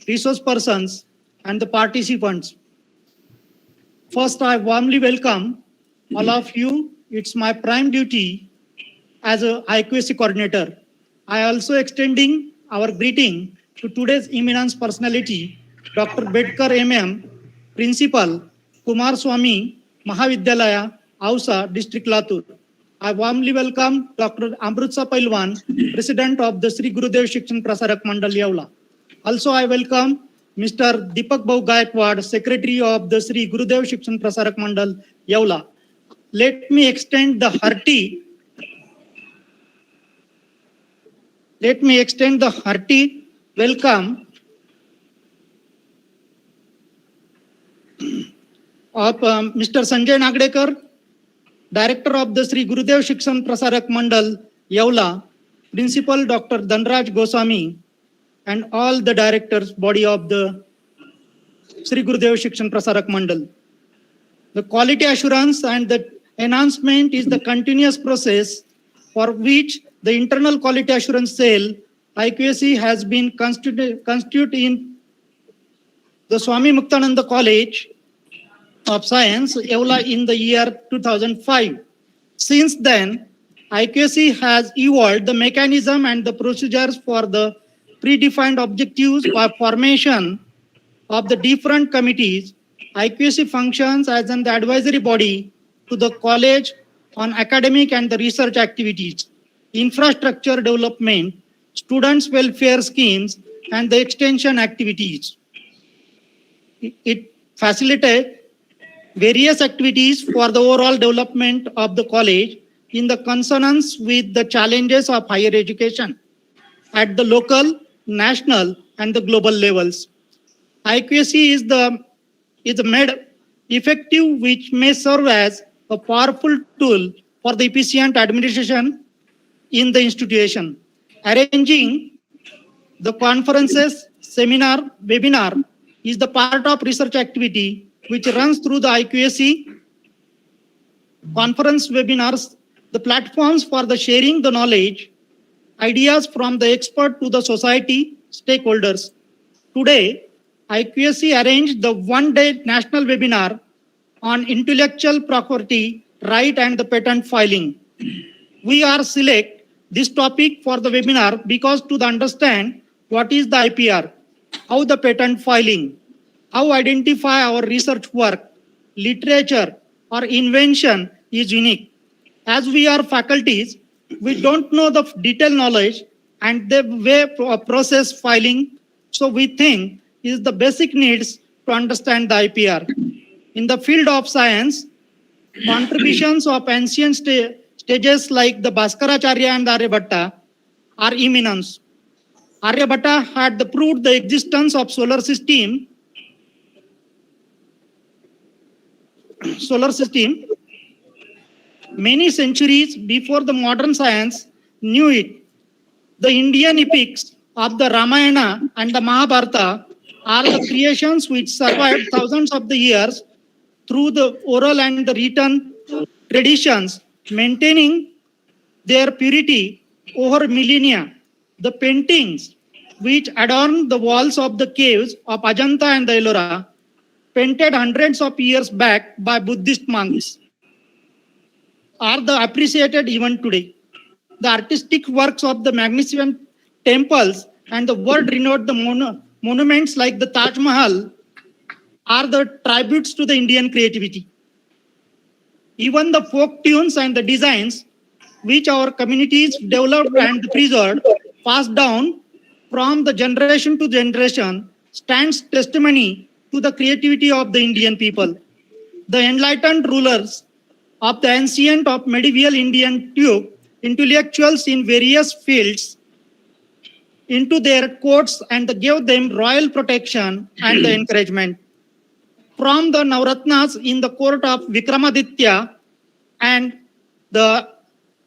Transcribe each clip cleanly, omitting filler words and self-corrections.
resource persons, and the participants. First, I warmly welcome all of you. It's my prime duty as a IQAC coordinator. I also extending our greeting to today's eminence personality, Dr. Bedkar MM, Principal, Kumar Swami, Mahavidyalaya, Ausa, District Latur. I warmly welcome Dr. Amrutsa Pailwan, President of the Sri Gurudev Shikshan Prasarak Mandal Yeola. Also, I welcome Mr. Deepak Bhau Gaikwad, Secretary of the Sri Gurudev Shikshan Prasarak Mandal Yeola. Let me extend the hearty welcome of Mr. Sanjay Nagdekar, Director of the Sri Gurudev Shikshan Prasarak Mandal Yeola, Principal Dr. Dhanraj Goswami, and all the directors body of the Sri Gurudev Shikshan Prasarak Mandal. The quality assurance and the enhancement is the continuous process for which the internal quality assurance cell IQAC has been constituted in the Swami Muktananda College of Science, Yeola, in the year 2005. Since then, IQAC has evolved the mechanism and the procedures for the predefined objectives for formation of the different committees. IQAC functions as an advisory body to the college on academic and the research activities, infrastructure development, students' welfare schemes, and the extension activities. It facilitates various activities for the overall development of the college in the consonance with the challenges of higher education at the local, national, and the global levels. IQAC is made effective, which may serve as a powerful tool for the efficient administration in the institution. Arranging the conferences, seminar, webinar is the part of research activity which runs through the IQAC. Conference webinars, the platforms for the sharing the knowledge, ideas from the expert to the society stakeholders. Today, IQAC arranged the one-day national webinar on intellectual property right and the patent filing. We are select this topic for the webinar because to understand what is the IPR, how the patent filing, how identify our research work, literature, or invention is unique. As we are faculties, we don't know the detailed knowledge and the way of process filing, so we think is the basic needs to understand the IPR. In the field of science, contributions of ancient stages like the Bhaskaracharya and the Aryabhatta are immense. Aryabhatta had proved the existence of solar system many centuries before the modern science knew it. The Indian epics of the Ramayana and the Mahabharata are the creations which survived thousands of the years through the oral and the written traditions, maintaining their purity over millennia. The paintings which adorn the walls of the caves of Ajanta and the Ellora, painted hundreds of years back by Buddhist monks, are the appreciated even today. The artistic works of the magnificent temples and the world-renowned monuments like the Taj Mahal are the tributes to the Indian creativity. Even the folk tunes and the designs which our communities developed and preserved, passed down from the generation to generation, stands testimony to the creativity of the Indian people. The enlightened rulers of the ancient of medieval Indian took intellectuals in various fields into their courts and gave them royal protection and the encouragement. From the Navratnas in the court of Vikramaditya and the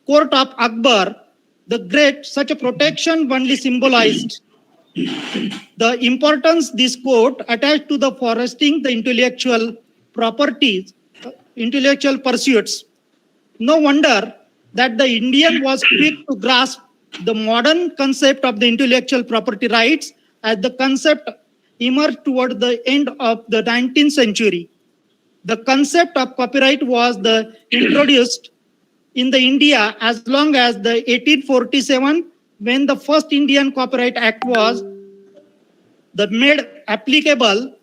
court of Akbar, the great, such a protection only symbolized the importance this court attached to the foresting the intellectual properties, intellectual pursuits. No wonder that the Indian was quick to grasp the modern concept of the intellectual property rights as the concept emerged toward the end of the 19th century. The concept of copyright was introduced in the India as long as the 1847, when the first Indian Copyright Act was made applicable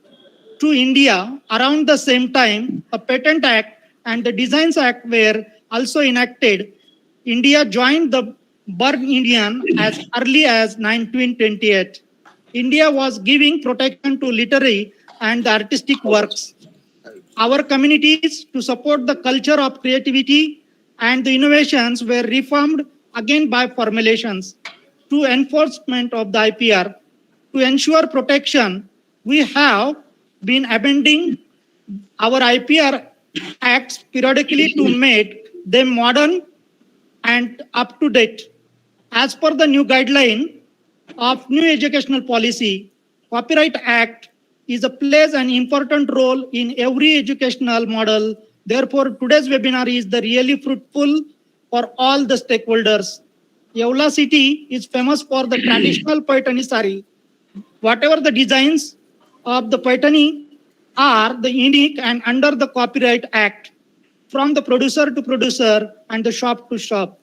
to India. Around the same time, a Patent Act and the Designs Act were also enacted. India joined the Berne Indian as early as 1928. India was giving protection to literary and artistic works. Our communities to support the culture of creativity and the innovations were reformed again by formulations to enforcement of the IPR. To ensure protection, we have been amending our IPR acts periodically to make them modern and up to date. As per the new guideline of new educational policy, Copyright Act plays an important role in every educational model. Therefore, today's webinar is really fruitful for all the stakeholders. Yeola city is famous for the traditional Paithani sari. Whatever the designs of the Paithani are the unique and under the Copyright Act, from the producer to producer and the shop to shop.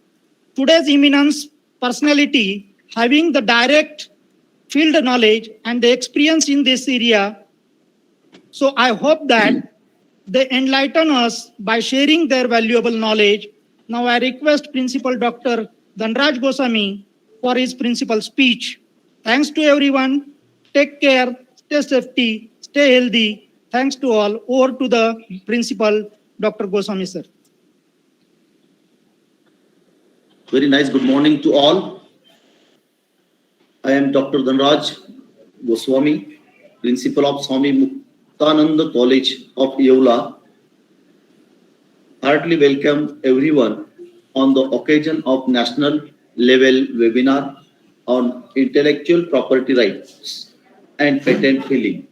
Today's eminent personality having the direct field knowledge and the experience in this area. So I hope that they enlighten us by sharing their valuable knowledge. Now I request Principal Dr. Dhanraj Goswami for his principal speech. Thanks to everyone. Take care, stay safety, stay healthy. Thanks to all. Over to the Principal Dr. Goswami, sir. Very nice. Good morning to all. I am Dr. Dhanraj Goswami, Principal of Swami Muktananda College of Yeola. Heartily welcome everyone on the occasion of national level webinar on intellectual property rights and patent filing,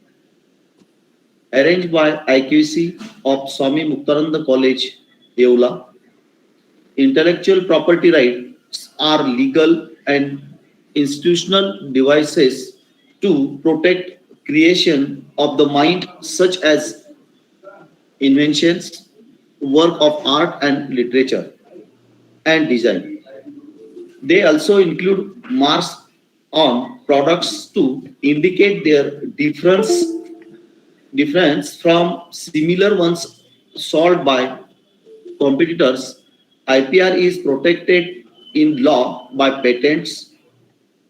arranged by IQC of Swami Muktananda College, Yeola. Intellectual property rights are legal and institutional devices to protect creation of the mind, such as inventions, work of art and literature, and design. They also include marks on products to indicate their difference from similar ones sold by competitors. IPR is protected in law by patents,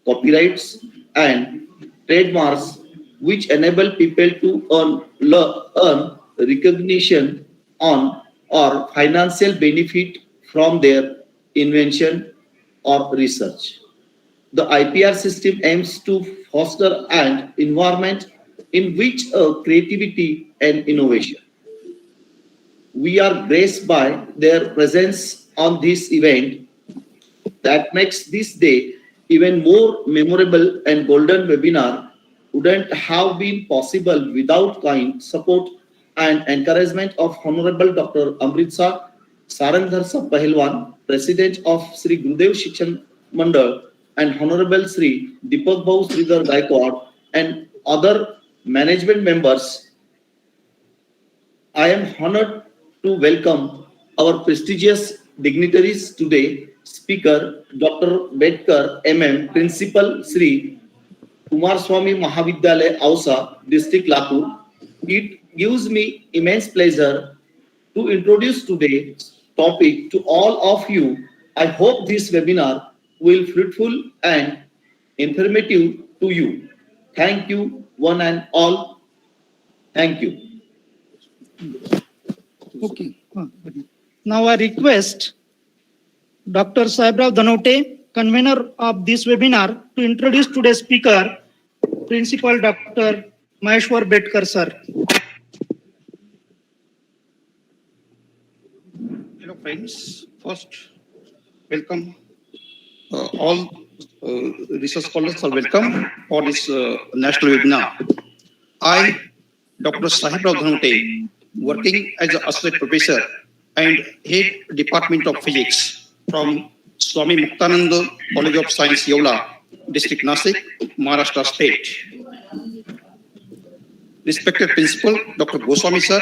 copyrights, and trademarks, which enable people to earn recognition on or financial benefit from their invention or research. The IPR system aims to foster an environment in which creativity and innovation. We are graced by their presence on this event that makes this day even more memorable, and golden webinar wouldn't have been possible without kind support and encouragement of Honorable Dr. Amritsar Sarandhar Pahalwan, President of Sri Gurudev Shikshan Mandal, and Honorable Sri Deepak Bhau Sridhar Gaikwad and other management members. I am honored to welcome our prestigious dignitaries today. Speaker Dr. Bedkar MM, Principal Sri Kumar Swami Mahavidyalaya Ausa, District Latur. It gives me immense pleasure to introduce today's topic to all of you. I hope this webinar will be fruitful and informative to you. Thank you, one and all. Thank you. Okay. Now I request Dr. Sahibrao Dhanote, convener of this webinar, to introduce today's speaker, Principal Dr. Maheshwar Bedkar, sir. Hello friends, first welcome all research scholars are welcome for this national webinar. I, Dr. Sahibrao Dhanote, working as an associate professor and head department of physics from Swami Muktananda College of Science, Yeola, District Nasik, Maharashtra State. respected Principal Dr. Goswami sir,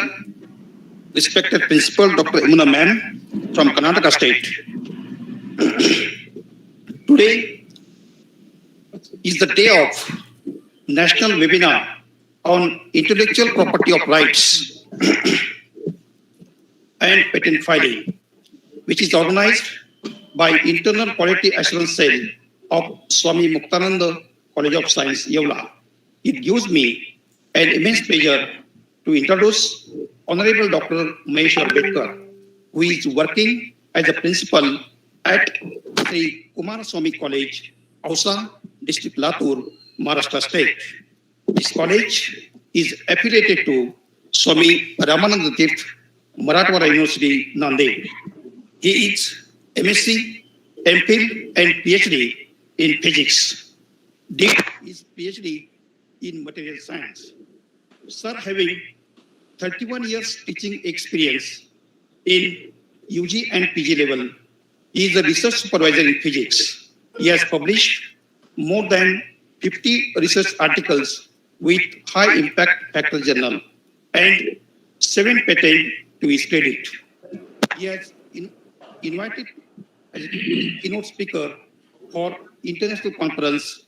respected Principal Dr. Imuna ma'am from Karnataka State. Today is the day of National Webinar on Intellectual Property of Rights and Patent Filing, which is organized by Internal Quality Assurance Cell of Swami Muktananda College of Science, Yeola. It gives me an immense pleasure to introduce Honorable Dr. Maheshwar Bedkar, who is working as a principal at Sri Kumaraswamy College, Ausa, District Latur, Maharashtra State. This college is affiliated to Swami Ramananda Tirth, Marathwada University, Nanded. He is MSc, MPhil, and PhD in physics. Did his PhD in material science. Sir, having 31 years teaching experience in UG and PG level, he is a research supervisor in physics. He has published more than 50 research articles with high impact factor journal and 7 patents to his credit. He has invited as a keynote speaker for international conference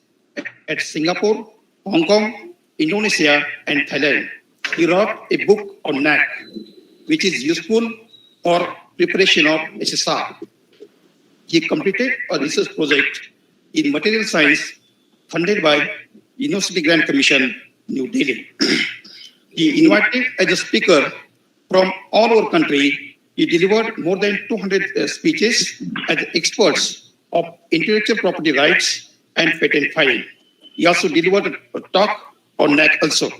at Singapore, Hong Kong, Indonesia, and Thailand. He wrote a book on NAC, which is useful for preparation of SSR. He completed a research project in material science funded by University Grant Commission, New Delhi. He invited as a speaker from all over country. He delivered more than 200 speeches as experts of intellectual property rights and patent filing. He also delivered a talk on NAC also.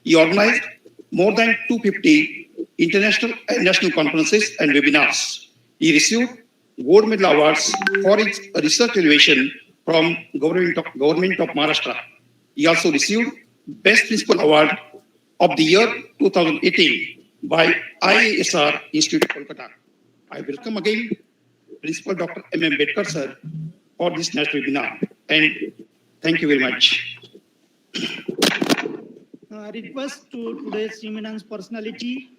He organized more than 250 international and national conferences and webinars. He received gold medal awards for his research innovation from Government of Maharashtra. He also received Best Principal Award of the year 2018 by IASR Institute, Kolkata. I welcome again Principal Dr. M.M. Bedkar sir for this national webinar, and thank you very much. Request to today's eminence personality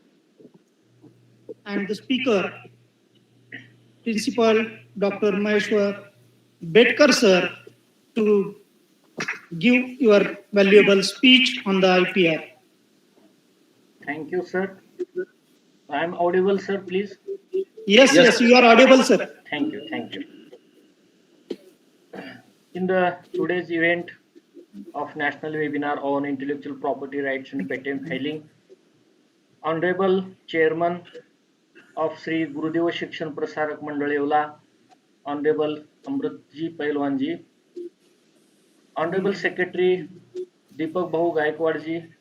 and the speaker, Principal Dr. Maheshwar Bedkar sir, to give your valuable speech on the IPR. Thank you, sir. I am audible, sir, please. Yes, you are audible, sir. Thank you, thank you. In the today's event of National Webinar on Intellectual Property Rights and Patent Filing, Honorable Chairman of Sri Gurudeva Shikshan Prasarak Mandal Yeola, Honorable Amritji Pailwanji, Honorable Secretary Deepak Bahu Gaikwadji,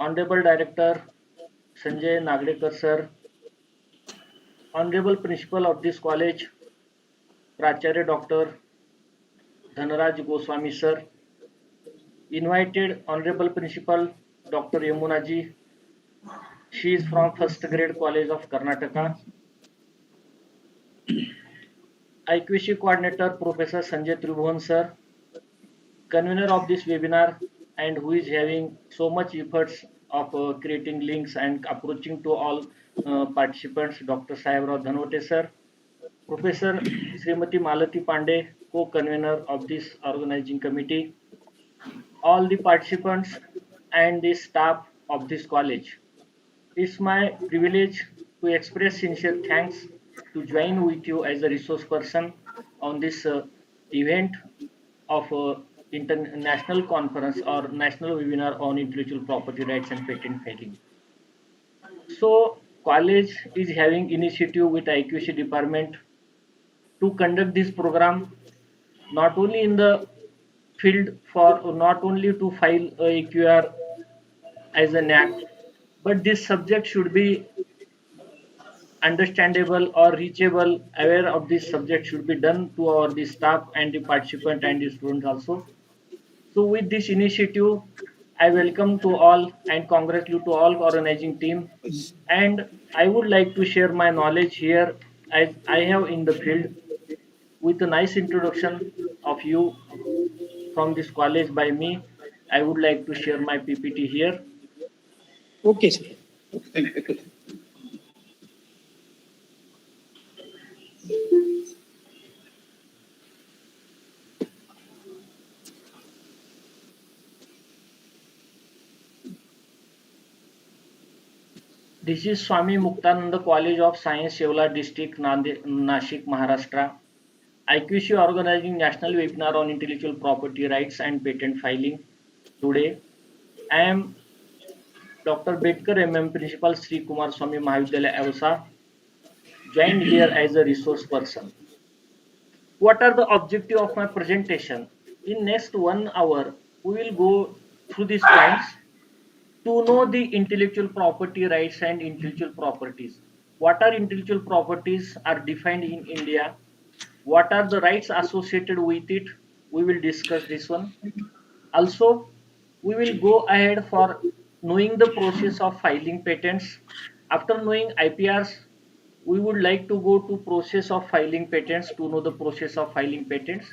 Honorable Director Sanjay Nagdekar sir, Honorable Principal of this college, Pracharya Dr. Dhanaraj Goswami sir, invited Honorable Principal Dr. Yamuna ji. She is from first grade College of Karnataka. IQC Coordinator Professor Sanjay Tribhuvan sir, convener of this webinar and who is having so much efforts of creating links and approaching to all participants, Dr. Sahebrao Dhanwate sir, Professor Srimati Malati Pandey, co-convener of this organizing committee, all the participants and the staff of this college. It's my privilege to express sincere thanks to join with you as a resource person on this event of international conference or national webinar on intellectual property rights and patent filing. So college is having initiative with IQC department to conduct this program not only in the field for not only to file a AQR as a NAC, but this subject should be understandable or reachable, aware of this subject should be done to our the staff and the participant and the students also. So with this initiative, I welcome to all and congratulate to all organizing team. And I would like to share my knowledge here as I have in the field with a nice introduction of you from this college by me. I would like to share my PPT here. Okay, sir. Thank you. This is Swami Muktananda College of Science, Shevla District, Nashik, Maharashtra. IQC organizing national webinar on intellectual property rights and patent filing. Today, I am Dr. Bedkar MM Principal Sri Kumar Swami Mahavidyalaya Avasa, joined here as a resource person. What are the objective of my presentation? In next 1 hour, we will go through these points to know the intellectual property rights and intellectual properties. What are intellectual properties are defined in India? What are the rights associated with it? We will discuss this one. Also, we will go ahead for knowing the process of filing patents. After knowing IPRs, we would like to go to process of filing patents to know the process of filing patents.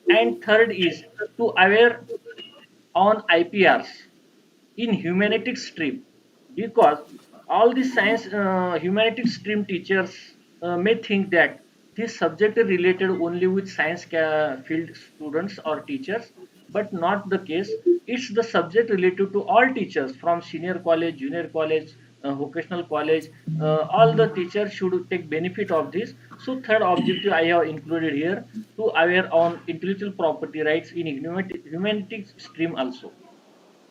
And third is to aware on IPRs in humanities stream, because all the science humanities stream teachers may think that this subject is related only with science field students or teachers, but not the case. It's the subject related to all teachers from senior college, junior college, vocational college. All the teachers should take benefit of this. So third objective I have included here, to aware on intellectual property rights in humanities stream also.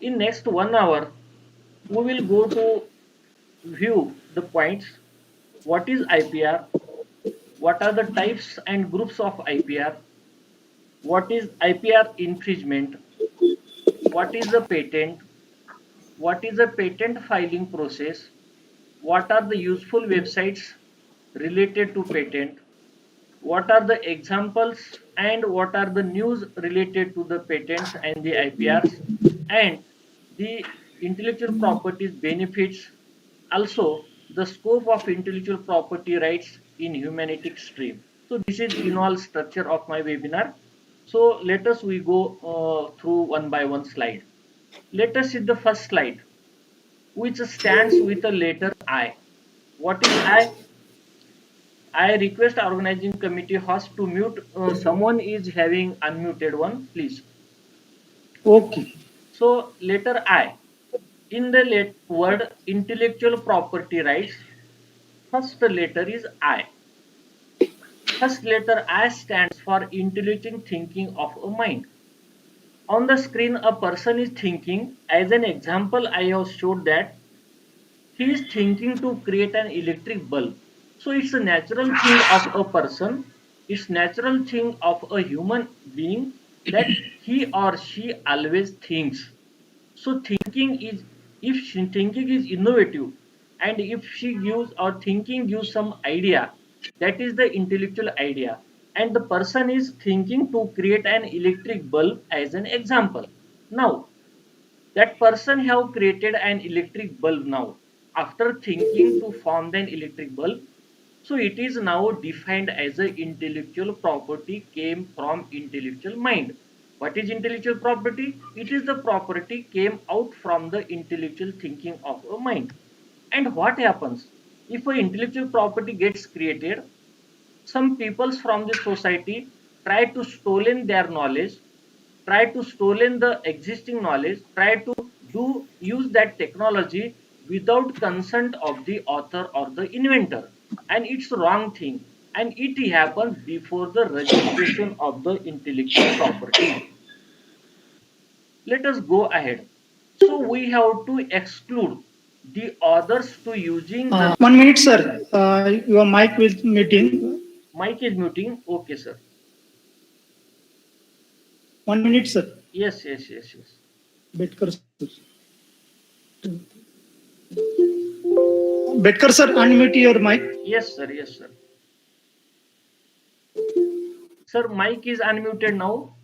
In next 1 hour, we will go to view the points. What is IPR? What are the types and groups of IPR? What is IPR infringement? What is a patent? What is a patent filing process? What are the useful websites related to patent? What are the examples and what are the news related to the patents and the IPRs and the intellectual properties benefits, also the scope of intellectual property rights in humanities stream. So this is in all structure of my webinar. So let us we go through one by one slide. Let us see the first slide, which stands with the letter I. What is I? I request organizing committee host to mute. Someone is having unmuted one, please. Okay. So letter I. In the word intellectual property rights, first letter is I. First letter I stands for intelligent thinking of a mind. On the screen, a person is thinking. As an example, I have showed that he is thinking to create an electric bulb. So it's a natural thing of a person, it's natural thing of a human being that he or she always thinks. So thinking is, if thinking is innovative and if she gives or thinking gives some idea, that is the intellectual idea. And the person is thinking to create an electric bulb as an example. Now, that person have created an electric bulb now after thinking to form an electric bulb. So it is now defined as a intellectual property came from intellectual mind. What is intellectual property? It is the property came out from the intellectual thinking of a mind. And what happens if an intellectual property gets created? Some peoples from the society try to stolen their knowledge, try to stolen the existing knowledge, try to do use that technology without consent of the author or the inventor, and it's wrong thing, and it happens before the registration of the intellectual property. Let us go ahead. So we have to exclude the others to using the 1 minute, sir. Your mic will meeting. mic is muting. Okay, sir. 1 minute, sir. Yes, yes, yes, yes. Bedkar, sir. Bedkar, sir, unmute your mic. Yes, sir. Yes, sir. Sir, mic is unmuted now.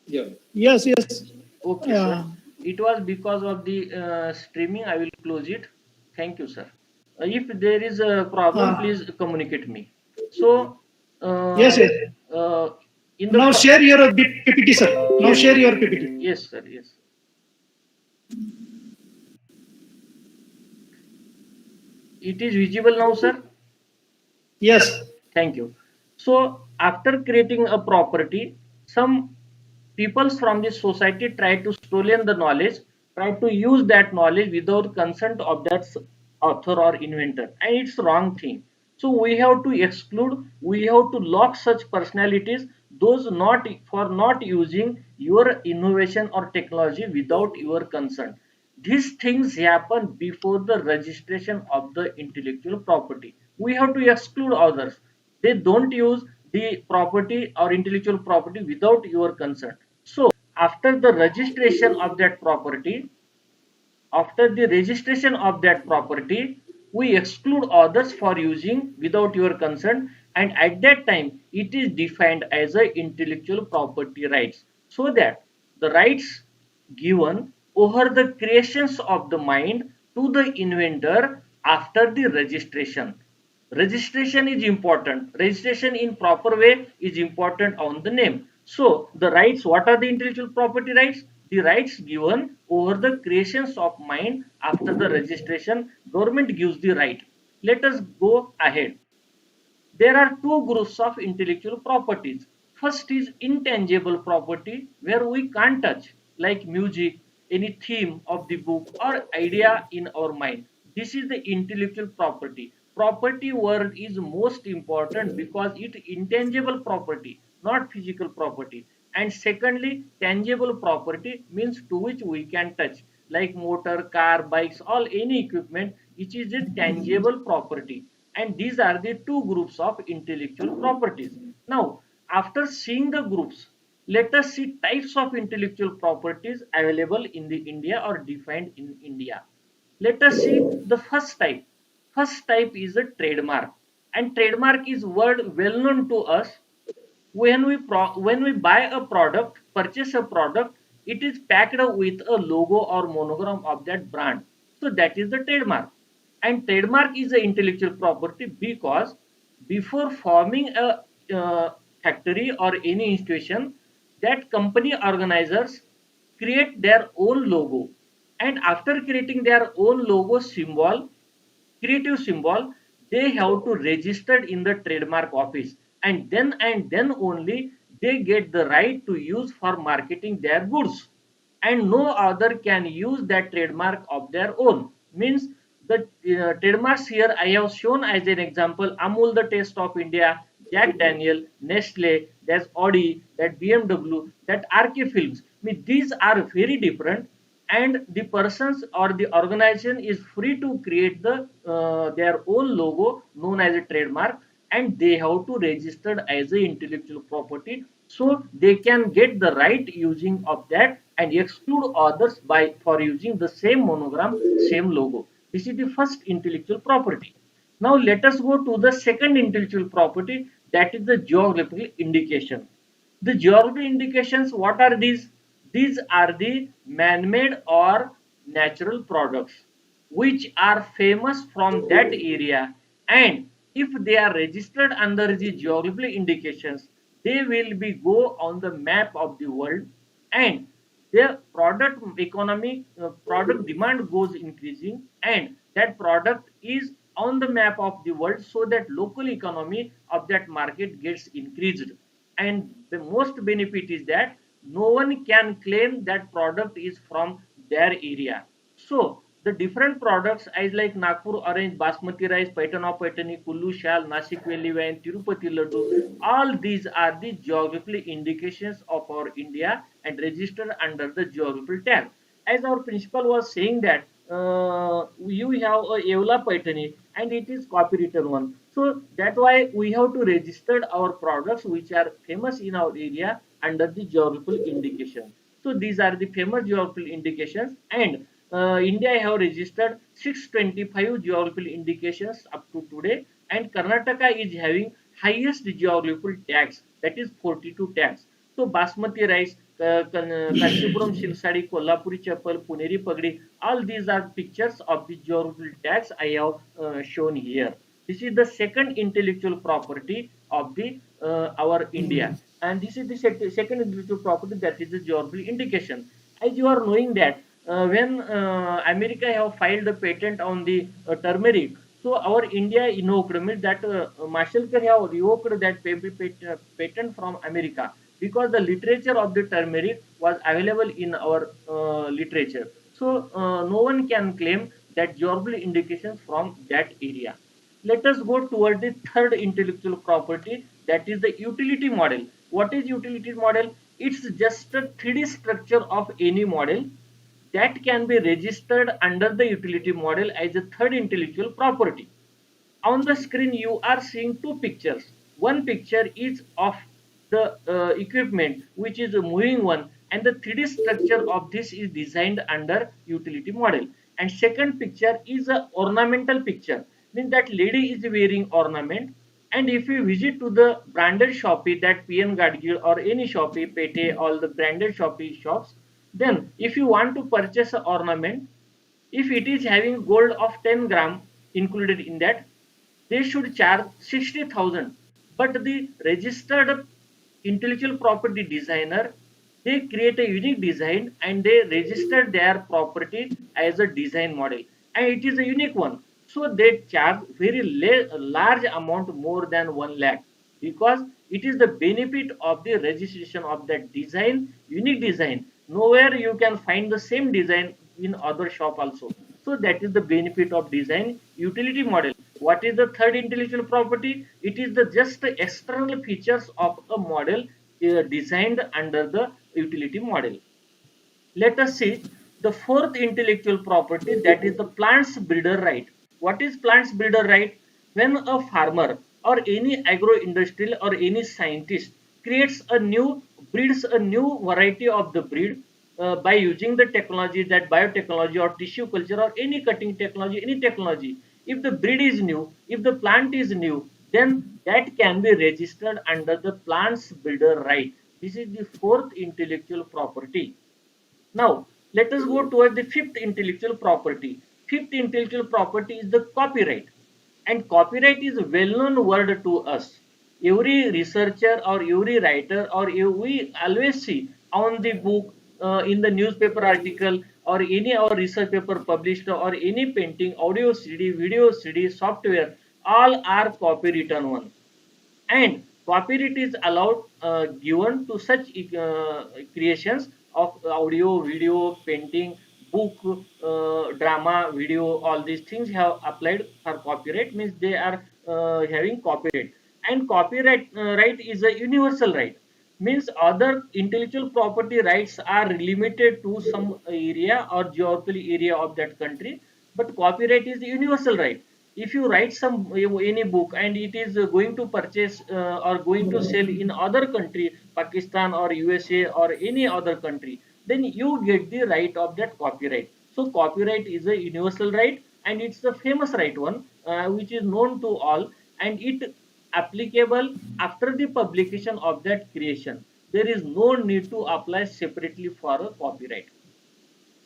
Yes, yes. Okay, sir. It was because of the streaming. I will close it. Thank you, sir. If there is a problem, please communicate me. So, Yes, yes. uh, In the Now share your PPT, sir. Now Yes. share your PPT. Yes, sir. Yes. It is visible now, sir. Yes. Thank you. So after creating a property, some people from the society try to stolen the knowledge, try to use that knowledge without consent of that author or inventor, and it's wrong thing. So we have to exclude, we have to lock such personalities, those not for not using your innovation or technology without your consent. These things happen before the registration of the intellectual property. We have to exclude others. They don't use the property or intellectual property without your consent. So after the registration of that property, after the registration of that property, we exclude others for using without your consent, and at that time it is defined as a intellectual property rights, so that the rights given over the creations of the mind to the inventor after the registration. Registration is important. Registration in proper way is important on the name. So the rights, what are the intellectual property rights? The rights given over the creations of mind after the registration. Government gives the right. Let us go ahead. There are two groups of intellectual properties. First is intangible property, where we can't touch, like music, any theme of the book or idea in our mind. This is the intellectual property. Property word is most important because it intangible property, not physical property. And secondly, tangible property means to which we can touch, like motor, car, bikes, all any equipment, which is a tangible property. And these are the two groups of intellectual properties. Now, after seeing the groups, let us see types of intellectual properties available in the India or defined in India. Let us see the first type. First type is a trademark, and trademark is word well known to us. When we buy a product, purchase a product, it is packed with a logo or monogram of that brand. So that is the trademark. And trademark is an intellectual property because before forming a factory or any institution, that company organizers create their own logo, and after creating their own logo symbol, creative symbol, they have to register in the trademark office, and then only they get the right to use for marketing their goods, and no other can use that trademark of their own. Means the trademarks here I have shown as an example: Amul, the Taste of India, Jack Daniel, Nestle, that's Audi, that BMW, that RK Films. I mean, these are very different, and the persons or the organization is free to create the their own logo known as a trademark, and they have to register as a intellectual property, so they can get the right using of that and exclude others by for using the same monogram, same logo. This is the first intellectual property. Now let us go to the second intellectual property, that is the geographical indication. The geographical indications, what are these? These are the man-made or natural products which are famous from that area, and if they are registered under the geographical indications, they will be go on the map of the world, and their product economy, product demand goes increasing, and that product is on the map of the world, so that local economy of that market gets increased. And the most benefit is that no one can claim that product is from their area. So the different products as like Nagpur orange, Basmati rice, Paitana Paitani, Kullu shal, Nasik Valley wine, Tirupati laddu, all these are the geographical indications of our India and registered under the geographical tag. As our principal was saying that you have a Evla Paitani and it is copyrighted one. So that's why we have to register our products which are famous in our area under the geographical indication. So these are the famous geographical indications, and India have registered 625 geographical indications up to today, and Karnataka is having highest geographical tags, that is 42 tags. So Basmati rice, Kanchipuram silk saree, Kolhapuri chappal, Puneri pagdi, all these are pictures of the geographical tags I have shown here. This is the second intellectual property of the our India. And this is the second intellectual property, that is the geographical indication. As you are knowing that when America have filed a patent on the turmeric, so our India invoked, means that Mashelkar have revoked that patent from America, because the literature of the turmeric was available in our literature. So no one can claim that geographical indications from that area. Let us go toward the third intellectual property, that is the utility model. What is utility model? It's just a 3D structure of any model that can be registered under the utility model as a third intellectual property. On the screen you are seeing two pictures. One picture is of the equipment, which is a moving one, and the 3D structure of this is designed under utility model. And second picture is a ornamental picture, means that lady is wearing ornament. And if you visit to the branded Shopee, that PN Gadgil or any Shopee, Paytm, all the branded Shopee shops, then if you want to purchase an ornament, if it is having gold of 10 gram included in that, they should charge 60,000. But the registered intellectual property designer, they create a unique design and they register their property as a design model, and it is a unique one. So they charge very large amount, more than 1 lakh, because it is the benefit of the registration of that design, unique design. Nowhere you can find the same design in other shop also. So that is the benefit of design utility model. What is the third intellectual property? It is the just external features of a model designed under the utility model. Let us see the fourth intellectual property, that is the plant's breeder right. What is plant's breeder right? When a farmer or any agro-industrial or any scientist creates a new, breeds a new variety of the breed by using the technology, that biotechnology or tissue culture or any cutting technology, any technology. If the breed is new, if the plant is new, then that can be registered under the plant's breeder right. This is the fourth intellectual property. Now, let us go towards the fifth intellectual property. Fifth intellectual property is the copyright. And copyright is a well-known word to us. Every researcher or every writer, or we always see on the book, in the newspaper article, or any our research paper published, or any painting, audio CD, video CD, software, all are copywritten one. And copyright is allowed, given to such creations of audio, video, painting, book, drama, video. All these things have applied for copyright, means they are having copyright. And copyright right is a universal right, means other intellectual property rights are limited to some area or geographical area of that country, but copyright is the universal right. If you write some any book and it is going to purchase or going to sell in other country, Pakistan or USA or any other country, then you get the right of that copyright. So copyright is a universal right, and it's a famous right one, which is known to all, and it applicable after the publication of that creation. There is no need to apply separately for a copyright.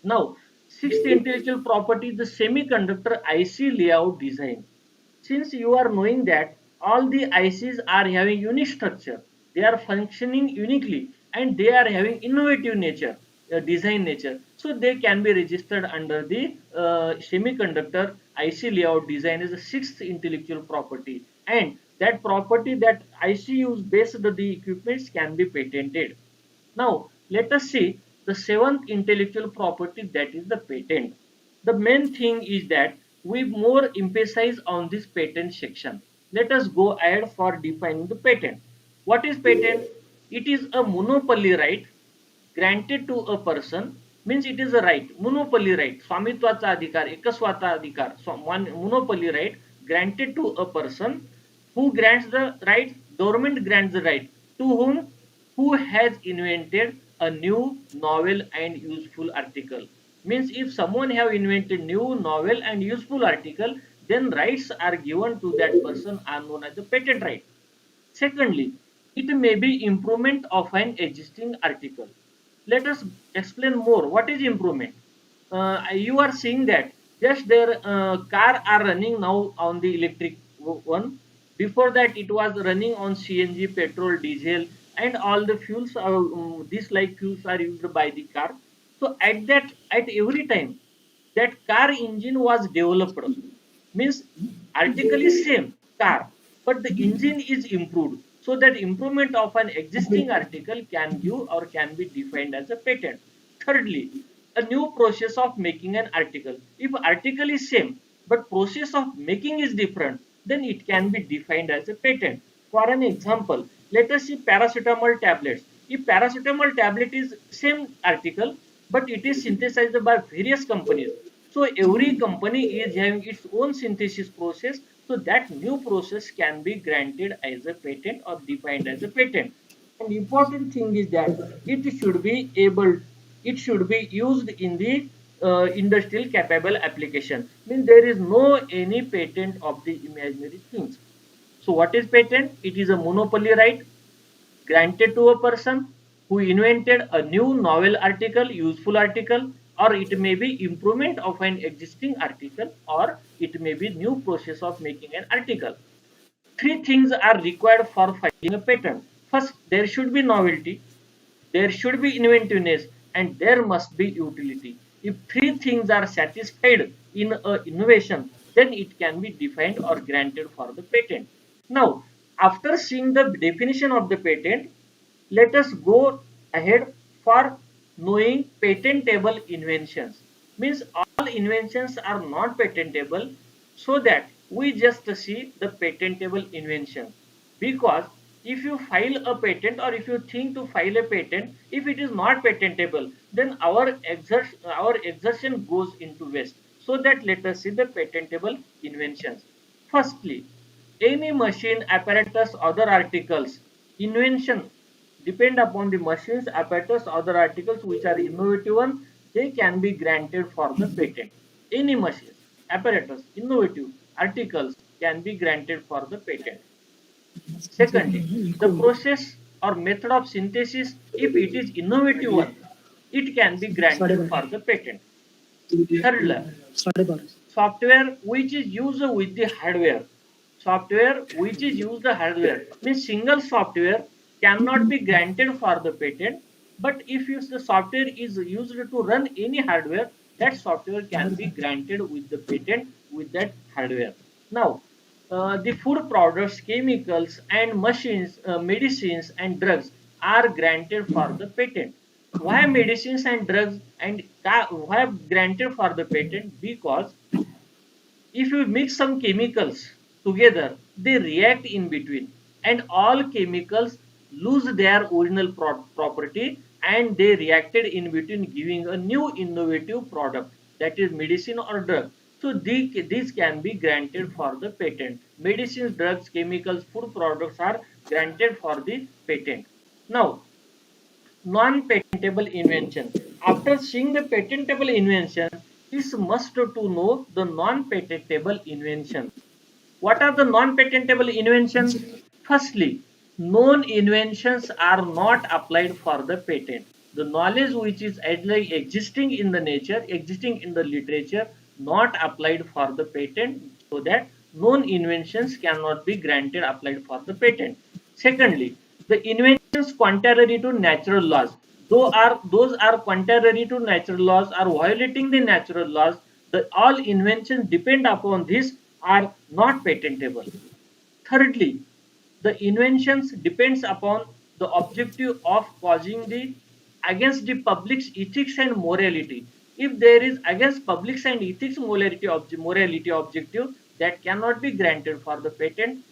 Now, sixth intellectual property is the semiconductor IC layout design. Since you are knowing that all the ICs are having unique structure, they are functioning uniquely, and they are having innovative nature, design nature. So they can be registered under the semiconductor IC layout design as the sixth intellectual property. And that property, that IC use based the equipments, can be patented. Now, let us see the seventh intellectual property, that is the patent. The main thing is that we more emphasize on this patent section. Let us go ahead for defining the patent. What is patent? It is a monopoly right granted to a person, means it is a right, monopoly right, स्वामित्वाचा अधिकार, एकस्वाता अधिकार, monopoly right granted to a person. Who grants the right? Government grants the right. To whom? Who has invented a new, novel and useful article. Means if someone have invented new, novel and useful article, then rights are given to that person, are known as the patent right. Secondly, it may be improvement of an existing article. Let us explain more. What is improvement? You are seeing that just their car are running now on the electric one. Before that, it was running on CNG, petrol, diesel, and all the fuels these like fuels are used by the car. So at every time that car engine was developed, means article is same car, but the engine is improved, so that improvement of an existing article can give or can be defined as a patent. Thirdly, a new process of making an article. If article is same but process of making is different, then it can be defined as a patent. For an example, let us see paracetamol tablets. If paracetamol tablet is same article but it is synthesized by various companies, so every company is having its own synthesis process, so that new process can be granted as a patent or defined as a patent. An important thing is that it should be used in the industrial capable application. Means there is no any patent of the imaginary things. So what is patent? It is a monopoly right granted to a person who invented a new novel article, useful article, or it may be improvement of an existing article, or it may be new process of making an article. Three things are required for filing a patent. First, there should be novelty, there should be inventiveness, and there must be utility. If three things are satisfied in a innovation, then it can be defined or granted for the patent. Now, after seeing the definition of the patent, let us go ahead for knowing patentable inventions. Means all inventions are not patentable, so that we just see the patentable invention. Because if you file a patent or if you think to file a patent, if it is not patentable, then our exertion goes into waste. So that let us see the patentable inventions. Firstly, any machine, apparatus, other articles, invention depend upon the machines, apparatus, other articles which are innovative ones, they can be granted for the patent. Any machines, apparatus, innovative articles can be granted for the patent. Secondly, the process or method of synthesis, if it is innovative one, it can be granted for the patent. Thirdly, software which is used with the hardware. Software which is used the hardware means single software cannot be granted for the patent, but if the software is used to run any hardware, that software can be granted with the patent with that hardware. Now, the food products, chemicals, and machines, medicines, and drugs are granted for the patent. Why medicines and drugs and why granted for the patent? Because if you mix some chemicals together, they react in between, and all chemicals lose their original property and they reacted in between, giving a new innovative product, that is medicine or drug. So these can be granted for the patent. Medicines, drugs, chemicals, food products are granted for the patent. Now, non-patentable invention. After seeing the patentable invention, it's must to know the non-patentable inventions. What are the non-patentable inventions? Firstly, known inventions are not applied for the patent. The knowledge which is like existing in the nature, existing in the literature, not applied for the patent, so that known inventions cannot be granted applied for the patent. Secondly, the inventions contrary to natural laws. Those are contrary to natural laws, are violating the natural laws. The all inventions depend upon this are not patentable. Thirdly, the inventions depends upon the objective of causing the against the public's ethics and morality. If there is against public's and ethics morality objective, that cannot be granted for the patent.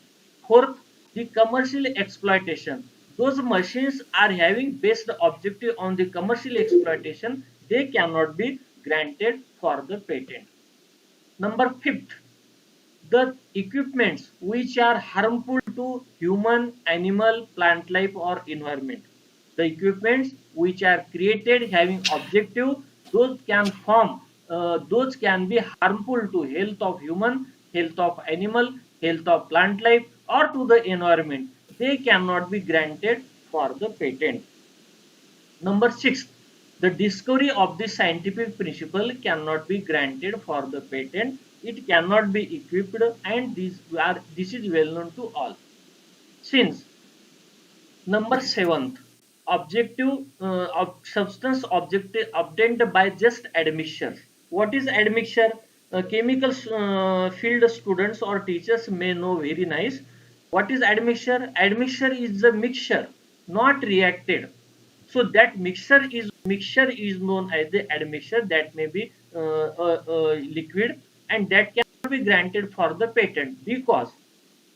Fourth, the commercial exploitation. Those machines are having based objective on the commercial exploitation, they cannot be granted for the patent. Number fifth, the equipments which are harmful to human, animal, plant life or environment. The equipments which are created having objective, those can be harmful to health of human, health of animal, health of plant life or to the environment. They cannot be granted for the patent. Number six, the discovery of the scientific principle cannot be granted for the patent. It cannot be equipped, and this is well known to all. Since Number seventh, objective substance objective obtained by just admixture. What is admixture? Chemical field students or teachers may know very nice. What is admixture? Admixture is a mixture, not reacted. So that mixture is known as the admixture, that may be liquid, and that cannot be granted for the patent because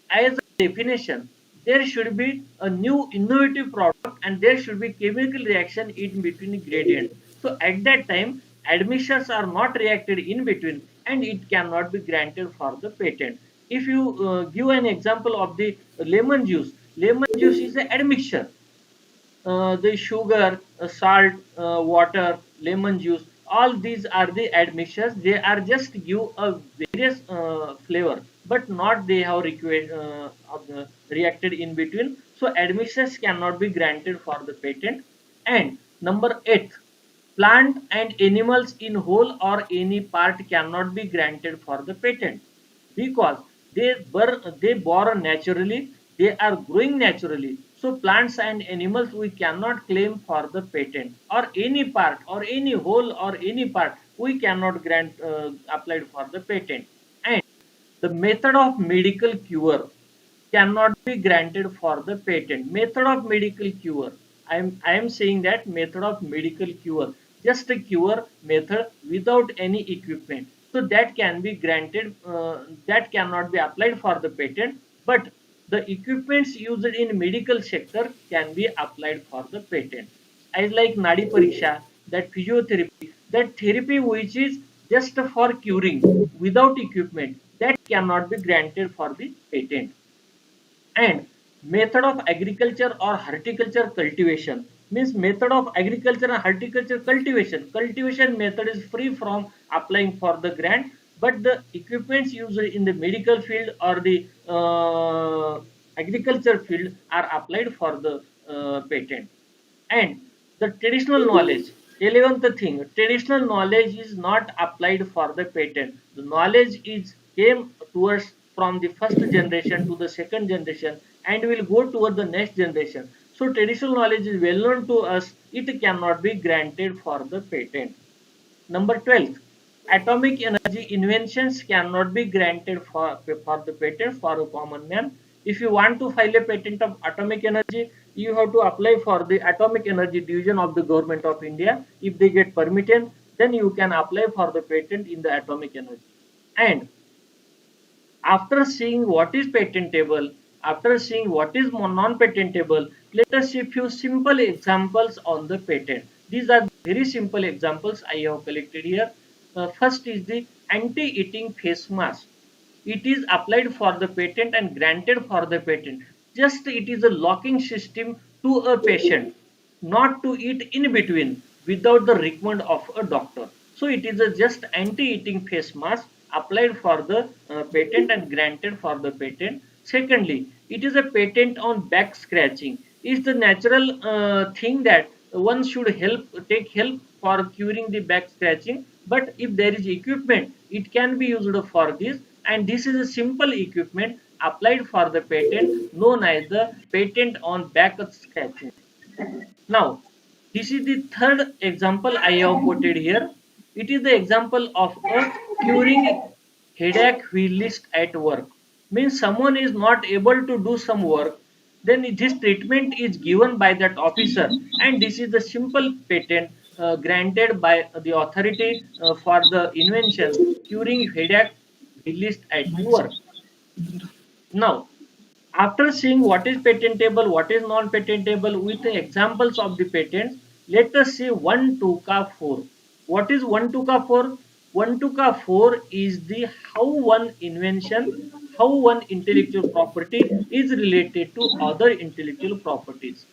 as a definition there should be a new innovative product and there should be chemical reaction in between gradient. So at that time admissions are not reacted in between and it cannot be granted for the patent. If you give an example of the lemon juice is an admixture. The sugar, salt, water, lemon juice, all these are the admixtures. They are just give a various flavor, but not they have reacted in between. So admixtures cannot be granted for the patent. And number eight, plant and animals in whole or any part cannot be granted for the patent because they born naturally, they are growing naturally. So plants and animals we cannot claim for the patent, or any part or any whole or any part we cannot grant applied for the patent. And the method of medical cure cannot be granted for the patent. Method of medical cure. I am saying that method of medical cure, just a cure method without any equipment. So that can be granted. That cannot be applied for the patent. But the equipments used in medical sector can be applied for the patent. As like Nadi Pariksha, that physiotherapy, that therapy which is just for curing without equipment, that cannot be granted for the patent. And method of agriculture or horticulture cultivation means method of agriculture and horticulture cultivation method is free from applying for the grant, but the equipments used in the medical field or the agriculture field are applied for the patent. And the traditional knowledge, 11th thing, traditional knowledge is not applied for the patent. The knowledge is came towards from the first generation to the second generation and will go toward the next generation. So traditional knowledge is well known to us, it cannot be granted for the patent. Number 12, atomic energy inventions cannot be granted for the patent for a common man. If you want to file a patent of atomic energy, you have to apply for the Atomic Energy Division of the Government of India. If they get permitted, then you can apply for the patent in the atomic energy. And after seeing what is patentable, after seeing what is non-patentable, let us see few simple examples on the patent. These are very simple examples I have collected here. First is the anti-itching face mask. It is applied for the patent and granted for the patent. Just it is a locking system to a patient, not to eat in between without the recommend of a doctor. So it is a just anti-itching face mask applied for the patent and granted for the patent. Secondly, it is a patent on back scratching. It's the natural thing that one should take help for curing the back scratching. But if there is equipment, it can be used for this. And this is a simple equipment applied for the patent known as the patent on back scratching. Now, this is the third example I have quoted here. It is the example of a curing headache whilst at work. Means someone is not able to do some work, then this treatment is given by that officer, and this is the simple patent granted by the authority for the invention curing headache whilst at work. Now, after seeing what is patentable, what is non-patentable with the examples of the patents, let us see 1 2 ka 4. What is 1 2 ka 4? 1 2 ka 4 is the how one invention, how one intellectual property is related to other intellectual properties.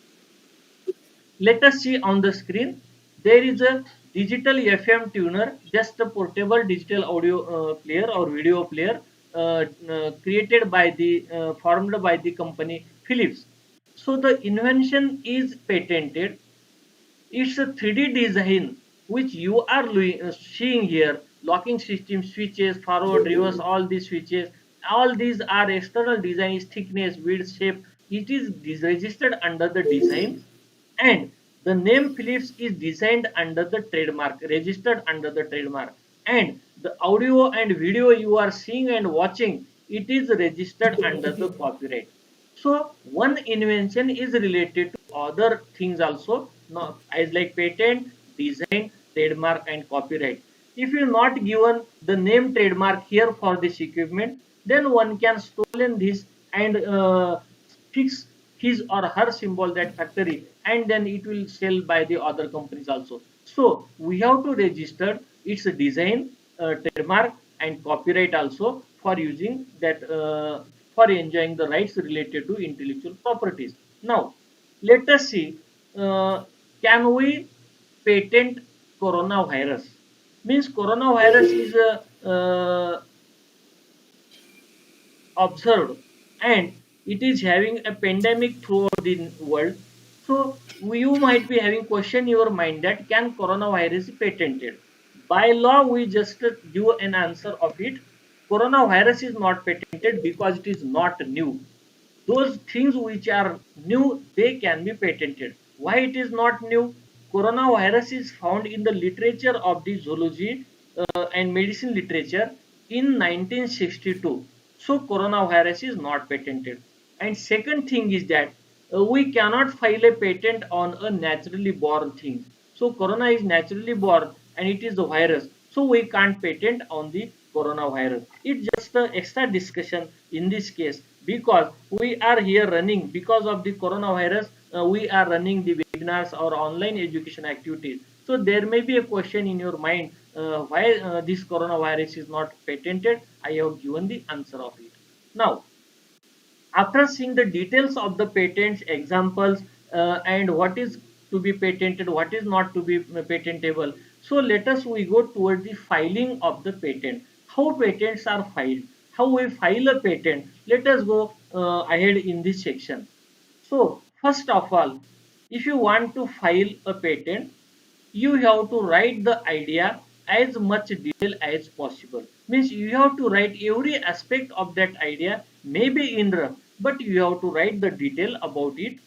Let us see on the screen. There is a digital FM tuner, just a portable digital audio player or video player created by the formed by the company Philips. So the invention is patented. It's a 3D design which you are seeing here. Locking system, switches, forward, reverse, all these switches. All these are external designs, thickness, width, shape. it is registered under the design, and the name Philips is designed under the trademark, registered under the trademark, and the audio and video you are seeing and watching, it is registered under the copyright. So one invention is related to other things also, not as like patent, design, trademark, and copyright. If you not given the name trademark here for this equipment, then one can stolen this and fix his or her symbol that factory, and then it will sell by the other companies also. So we have to register its design, trademark, and copyright also for using that, for enjoying the rights related to intellectual properties. Now let us see, can we patent coronavirus? Means coronavirus is observed, and it is having a pandemic throughout the world. So you might be having question in your mind that can coronavirus be patented? By law, we just give an answer of it. Coronavirus is not patented because it is not new. Those things which are new, they can be patented. Why it is not new? Coronavirus is found in the literature of the zoology and medicine literature in 1962. So coronavirus is not patented. And second thing is that we cannot file a patent on a naturally born thing. So corona is naturally born and it is the virus. So we can't patent on the coronavirus. It's just an extra discussion in this case, because we are here running because of the coronavirus. We are running the webinars or online education activities. So there may be a question in your mind, why this coronavirus is not patented. I have given the answer of it. Now, after seeing the details of the patents, examples, and what is to be patented, what is not to be patentable, so let us we go towards the filing of the patent. How patents are filed? How we file a patent? Let us go ahead in this section. So first of all, if you want to file a patent, you have to write the idea as much detail as possible. Means you have to write every aspect of that idea, maybe in rough, but you have to write the detail about it.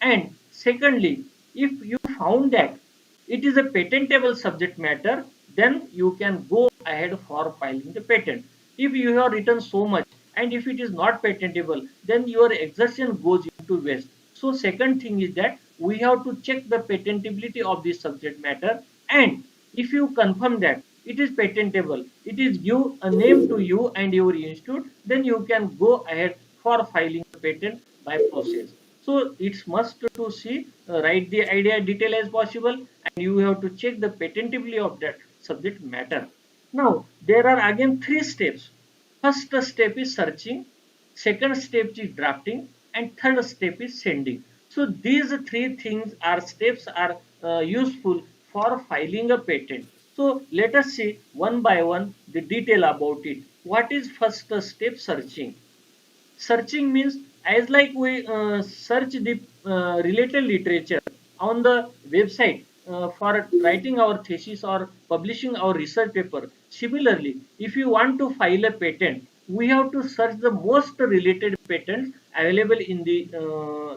And secondly, if you found that it is a patentable subject matter, then you can go ahead for filing the patent. If you have written so much and if it is not patentable, then your exertion goes into waste. So second thing is that we have to check the patentability of this subject matter, and if you confirm that it is patentable, it is give a name to you and your institute, then you can go ahead for filing the patent by process. So it's must to see, write the idea detail as possible, and you have to check the patentability of that subject matter. Now there are again three steps. First step is searching, second step is drafting, and third step is sending. So these three things are steps are useful for filing a patent. So let us see one by one the detail about it. What is first step? Searching. Searching means as like we search the related literature on the website for writing our thesis or publishing our research paper. Similarly, if you want to file a patent, we have to search the most related patents available in the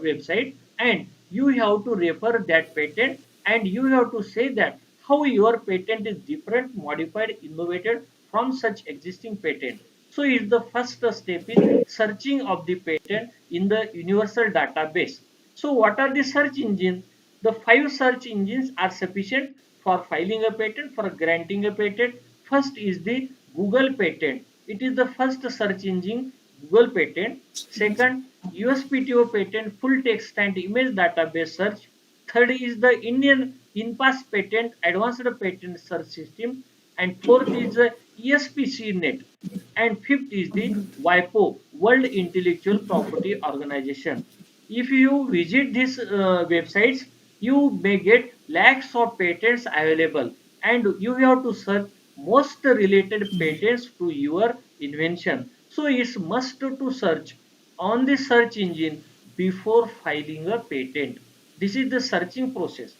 website, and you have to refer that patent, and you have to say that how your patent is different, modified, innovated from such existing patent. So is the first step in searching of the patent in the universal database. So what are the search engines? The 5 search engines are sufficient for filing a patent, for granting a patent. First is the Google patent. It is the first search engine, Google patent. Second, USPTO patent, full text and image database search. Third is the Indian INPAS patent, advanced patent search system. And fourth is the ESPCnet, and fifth is the WIPO, World Intellectual Property Organization. If you visit these websites, you may get lakhs of patents available, and you have to search most related patents to your invention. So it's must to search on the search engine before filing a patent. This is the searching process.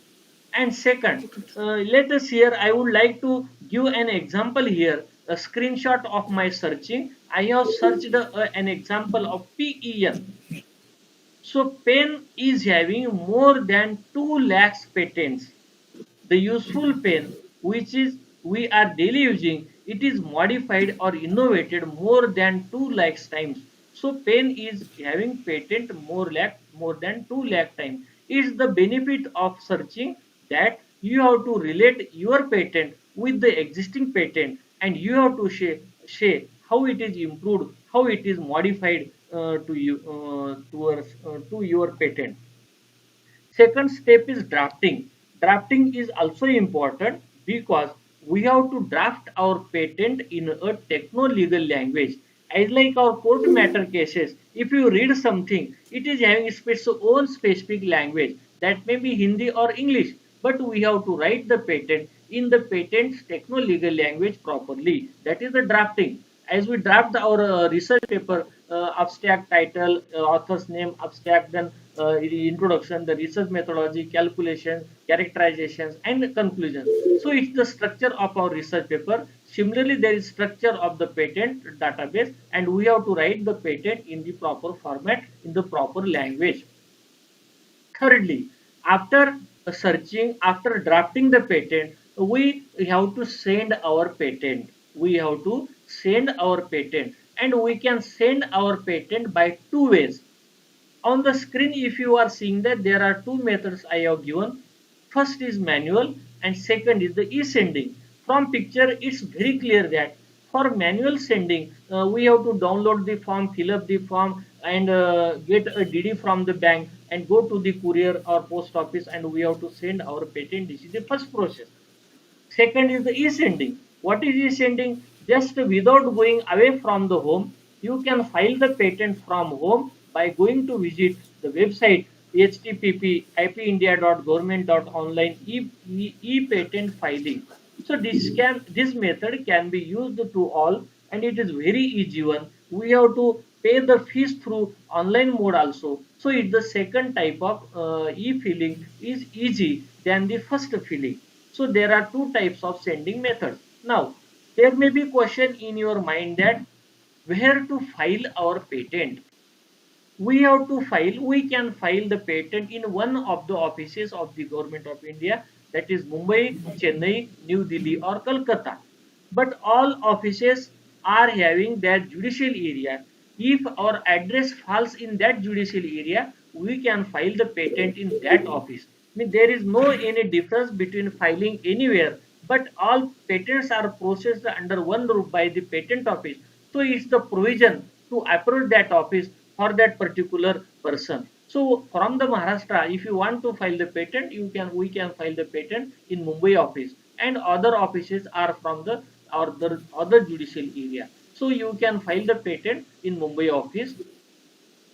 And second, let us here, I would like to give an example here, a screenshot of my searching. I have searched an example of PEN. So pen is having more than 2 lakhs patents. The useful pen, which is we are daily using, it is modified or innovated more than 2 lakhs times. So pen is having patent more than 2 lakh times. It's the benefit of searching that you have to relate your patent with the existing patent, and you have to say how it is improved, how it is modified to you to your patent. Second step is drafting. Drafting is also important because we have to draft our patent in a techno-legal language. As like our court matter cases, if you read something, it is having its own specific language that may be Hindi or English, but we have to write the patent in the patent's techno-legal language properly. That is the drafting. As we draft our research paper, abstract title, author's name, abstract, then introduction, the research methodology, calculation, characterizations, and conclusions. So it's the structure of our research paper. Similarly, there is structure of the patent database, and we have to write the patent in the proper format, in the proper language. Thirdly, after searching, after drafting the patent, we have to send our patent. We have to send our patent, and we can send our patent by two ways. On the screen, if you are seeing that there are two methods I have given. First is manual and second is the e-sending. From picture, it's very clear that for manual sending, we have to download the form, fill up the form, and get a DD from the bank and go to the courier or post office, and we have to send our patent. This is the first process. Second is the e-sending. What is e-sending? Just without going away from the home, you can file the patent from home by going to visit the website http ipindia.government.online e-patent filing. So this method can be used to all, and it is very easy one. We have to pay the fees through online mode also. So it's the second type of e-filing is easy than the first filing. So there are two types of sending methods. Now, there may be question in your mind that where to file our patent. We have to file, we can file the patent in one of the offices of the Government of India, that is Mumbai, Chennai, New Delhi or Kolkata. But all offices are having their judicial area. If our address falls in that judicial area, we can file the patent in that office. I mean, there is no any difference between filing anywhere, but all patents are processed under one roof by the patent office. So it's the provision to approve that office for that particular person. So from the Maharashtra, if you want to file the patent, we can file the patent in Mumbai office, and other offices are from the other judicial area. So you can file the patent in Mumbai office.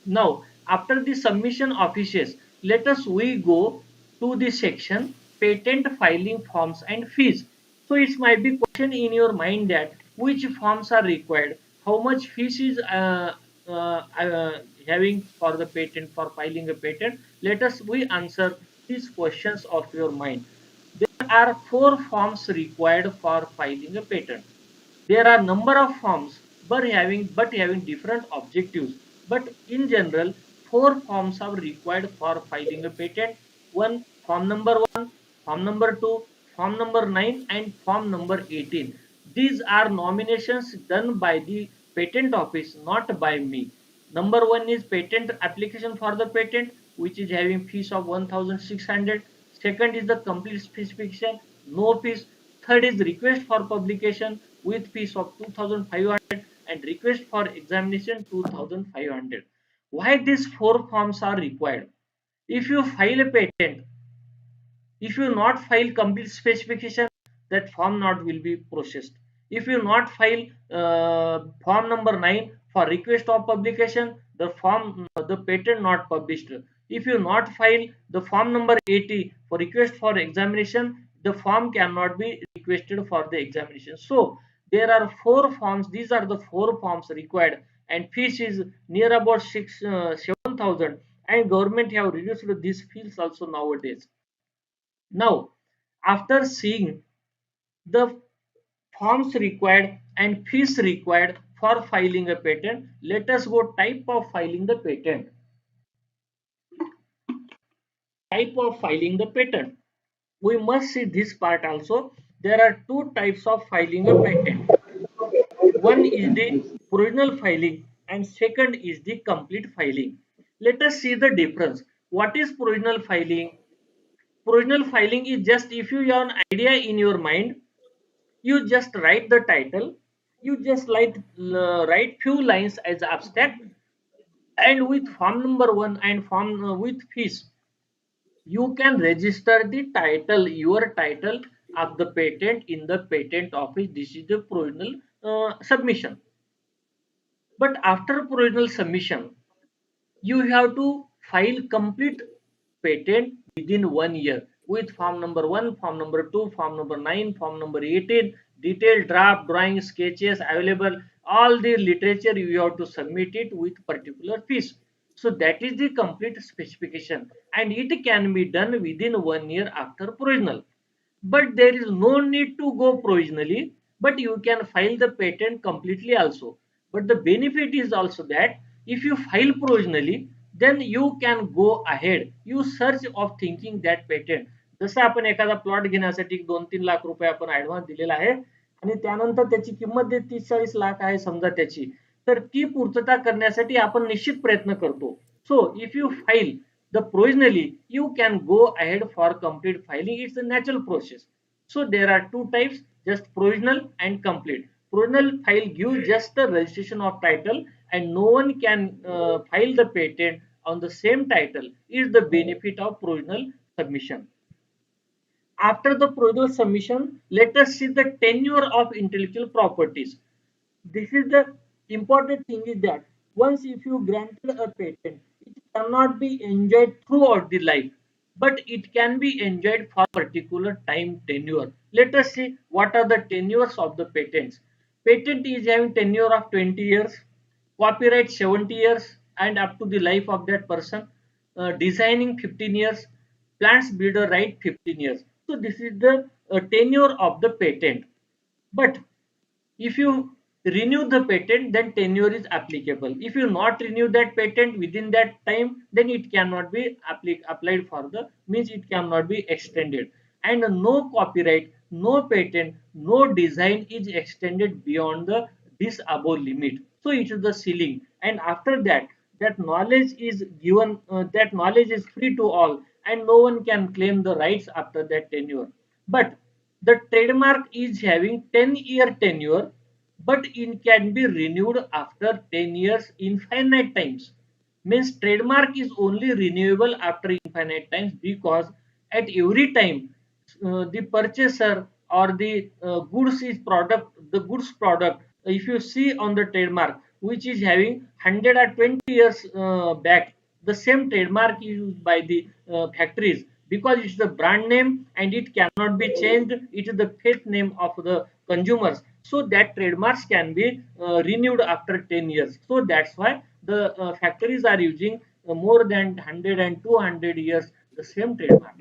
Now, after the submission offices, let us we go to the section patent filing forms and fees. So it might be question in your mind that which forms are required, how much fees is having for the patent, for filing a patent. Let us we answer these questions of your mind. There are four forms required for filing a patent. There are number of forms but having different objectives. But in general, four forms are required for filing a patent. One, form number two, form number 9, and form number 18. These are nominations done by the patent office, not by me. Number one is patent application for the patent, which is having fees of 1,600. Second is the complete specification, no fees. Third is request for publication with fees of 2,500 and request for examination 2,500. Why these four forms are required? If you file a patent, if you not file complete specification, that form not will be processed. If you not file form number 9 for request of publication, the patent not published. If you not file the form number 80 for request for examination, the form cannot be requested for the examination. So there are four forms. These are the four forms required, and fees is near about 7,000. And government have reduced these fees also nowadays. Now, after seeing the forms required and fees required for filing a patent, let us go type of filing the patent. type of filing the patent. We must see this part also. There are two types of filing a patent. One is the provisional filing and second is the complete filing. Let us see the difference. What is provisional filing? Provisional filing is just if you have an idea in your mind, you just write the title, you just write few lines as abstract, and with form number 1 and form with fees, you can register the title, your title of the patent in the patent office. This is the provisional submission. But after provisional submission, you have to file complete patent within 1 year with form number 1, form number 2, form number 9, form number 18, detailed draft, drawing, sketches available, all the literature you have to submit it with particular fees. So that is the complete specification and it can be done within 1 year after provisional. But there is no need to go provisionally, but you can file the patent completely also. But the benefit is also that if you file provisionally, then you can go ahead, you search of thinking that patent. जसं आपण एखादा plot घेण्यासाठी 2-3 लाख रुपये आपण advance दिलेला आहे आणि त्यानंतर त्याची किंमत 30-40 लाख आहे समजा त्याची, तर ती पूर्तता करण्यासाठी आपण निश्चित प्रयत्न करतो. So if you file the provisionally, you can go ahead for complete filing. It's a natural process. So there are two types, just provisional and complete. Provisional file gives just the registration of title and no one can file the patent on the same title. Is the benefit of provisional submission. After the provisional submission, let us see the tenure of intellectual properties. This is the important thing is that once if you granted a patent, it cannot be enjoyed throughout the life, but it can be enjoyed for particular time tenure. Let us see what are the tenures of the patents. Patent is having tenure of 20 years, copyright 70 years and up to the life of that person, designing 15 years, plants breeder right 15 years. So this is the tenure of the patent. But if you renew the patent, then tenure is applicable. If you not renew that patent within that time, then it cannot be applied for the, means it cannot be extended. And no copyright, no patent, no design is extended beyond the this above limit. So it is the ceiling. And after that, that knowledge is given, that knowledge is free to all, and no one can claim the rights after that tenure. But the trademark is having 10-year tenure, but it can be renewed after 10 years infinite times. Means trademark is only renewable after infinite times, because at every time the purchaser or the goods product, if you see on the trademark which is having 100 or 20 years back, the same trademark is used by the factories, because it's the brand name and it cannot be changed. It is the faith name of the consumers. So that trademarks can be renewed after 10 years. So that's why the factories are using more than 100 and 200 years the same trademark.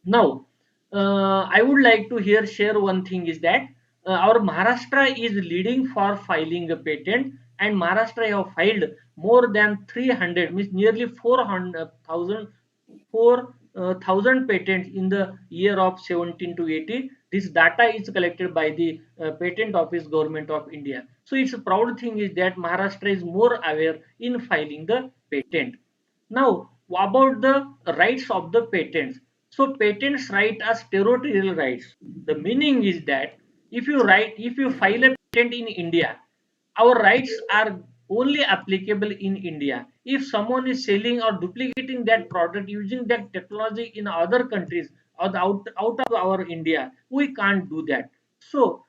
Now, I would like to here share one thing is that our Maharashtra is leading for filing a patent, and Maharashtra have filed more than 300, means nearly 4,000 patents in the year of 17 to 80. This data is collected by the Patent Office, Government of India. So it's a proud thing is that Maharashtra is more aware in filing the patent. Now, about the rights of the patents. So patents right as territorial rights. The meaning is that if you file a patent in India, our rights are only applicable in India. If someone is selling or duplicating that product using that technology in other countries or out of our India, we can't do that. So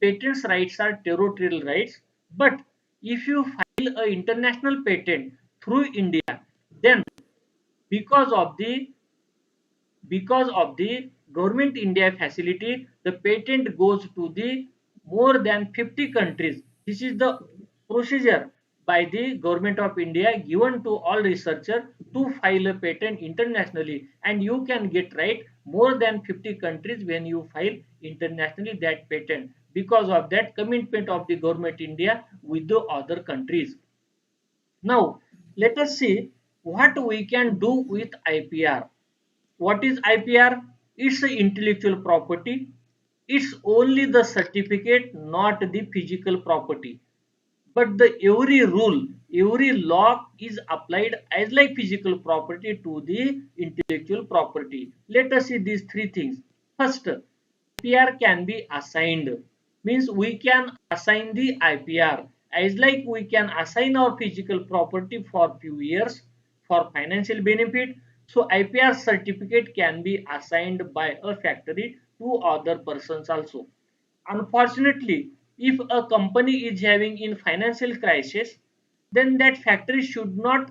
patents rights are territorial rights. But if you file an international patent through India, then because of the government India facility, the patent goes to the more than 50 countries. This is the procedure by the government of India given to all researchers to file a patent internationally, and you can get right more than 50 countries when you file internationally that patent, because of that commitment of the government India with the other countries. Now, let us see what we can do with IPR. What is IPR? It's the intellectual property. It's only the certificate, not the physical property. But the every rule, every law is applied as like physical property to the intellectual property. Let us see these three things. First, IPR can be assigned, means we can assign the IPR as like we can assign our physical property for few years for financial benefit. So IPR certificate can be assigned by a factory to other persons also. Unfortunately, if a company is having in financial crisis, then that factory should not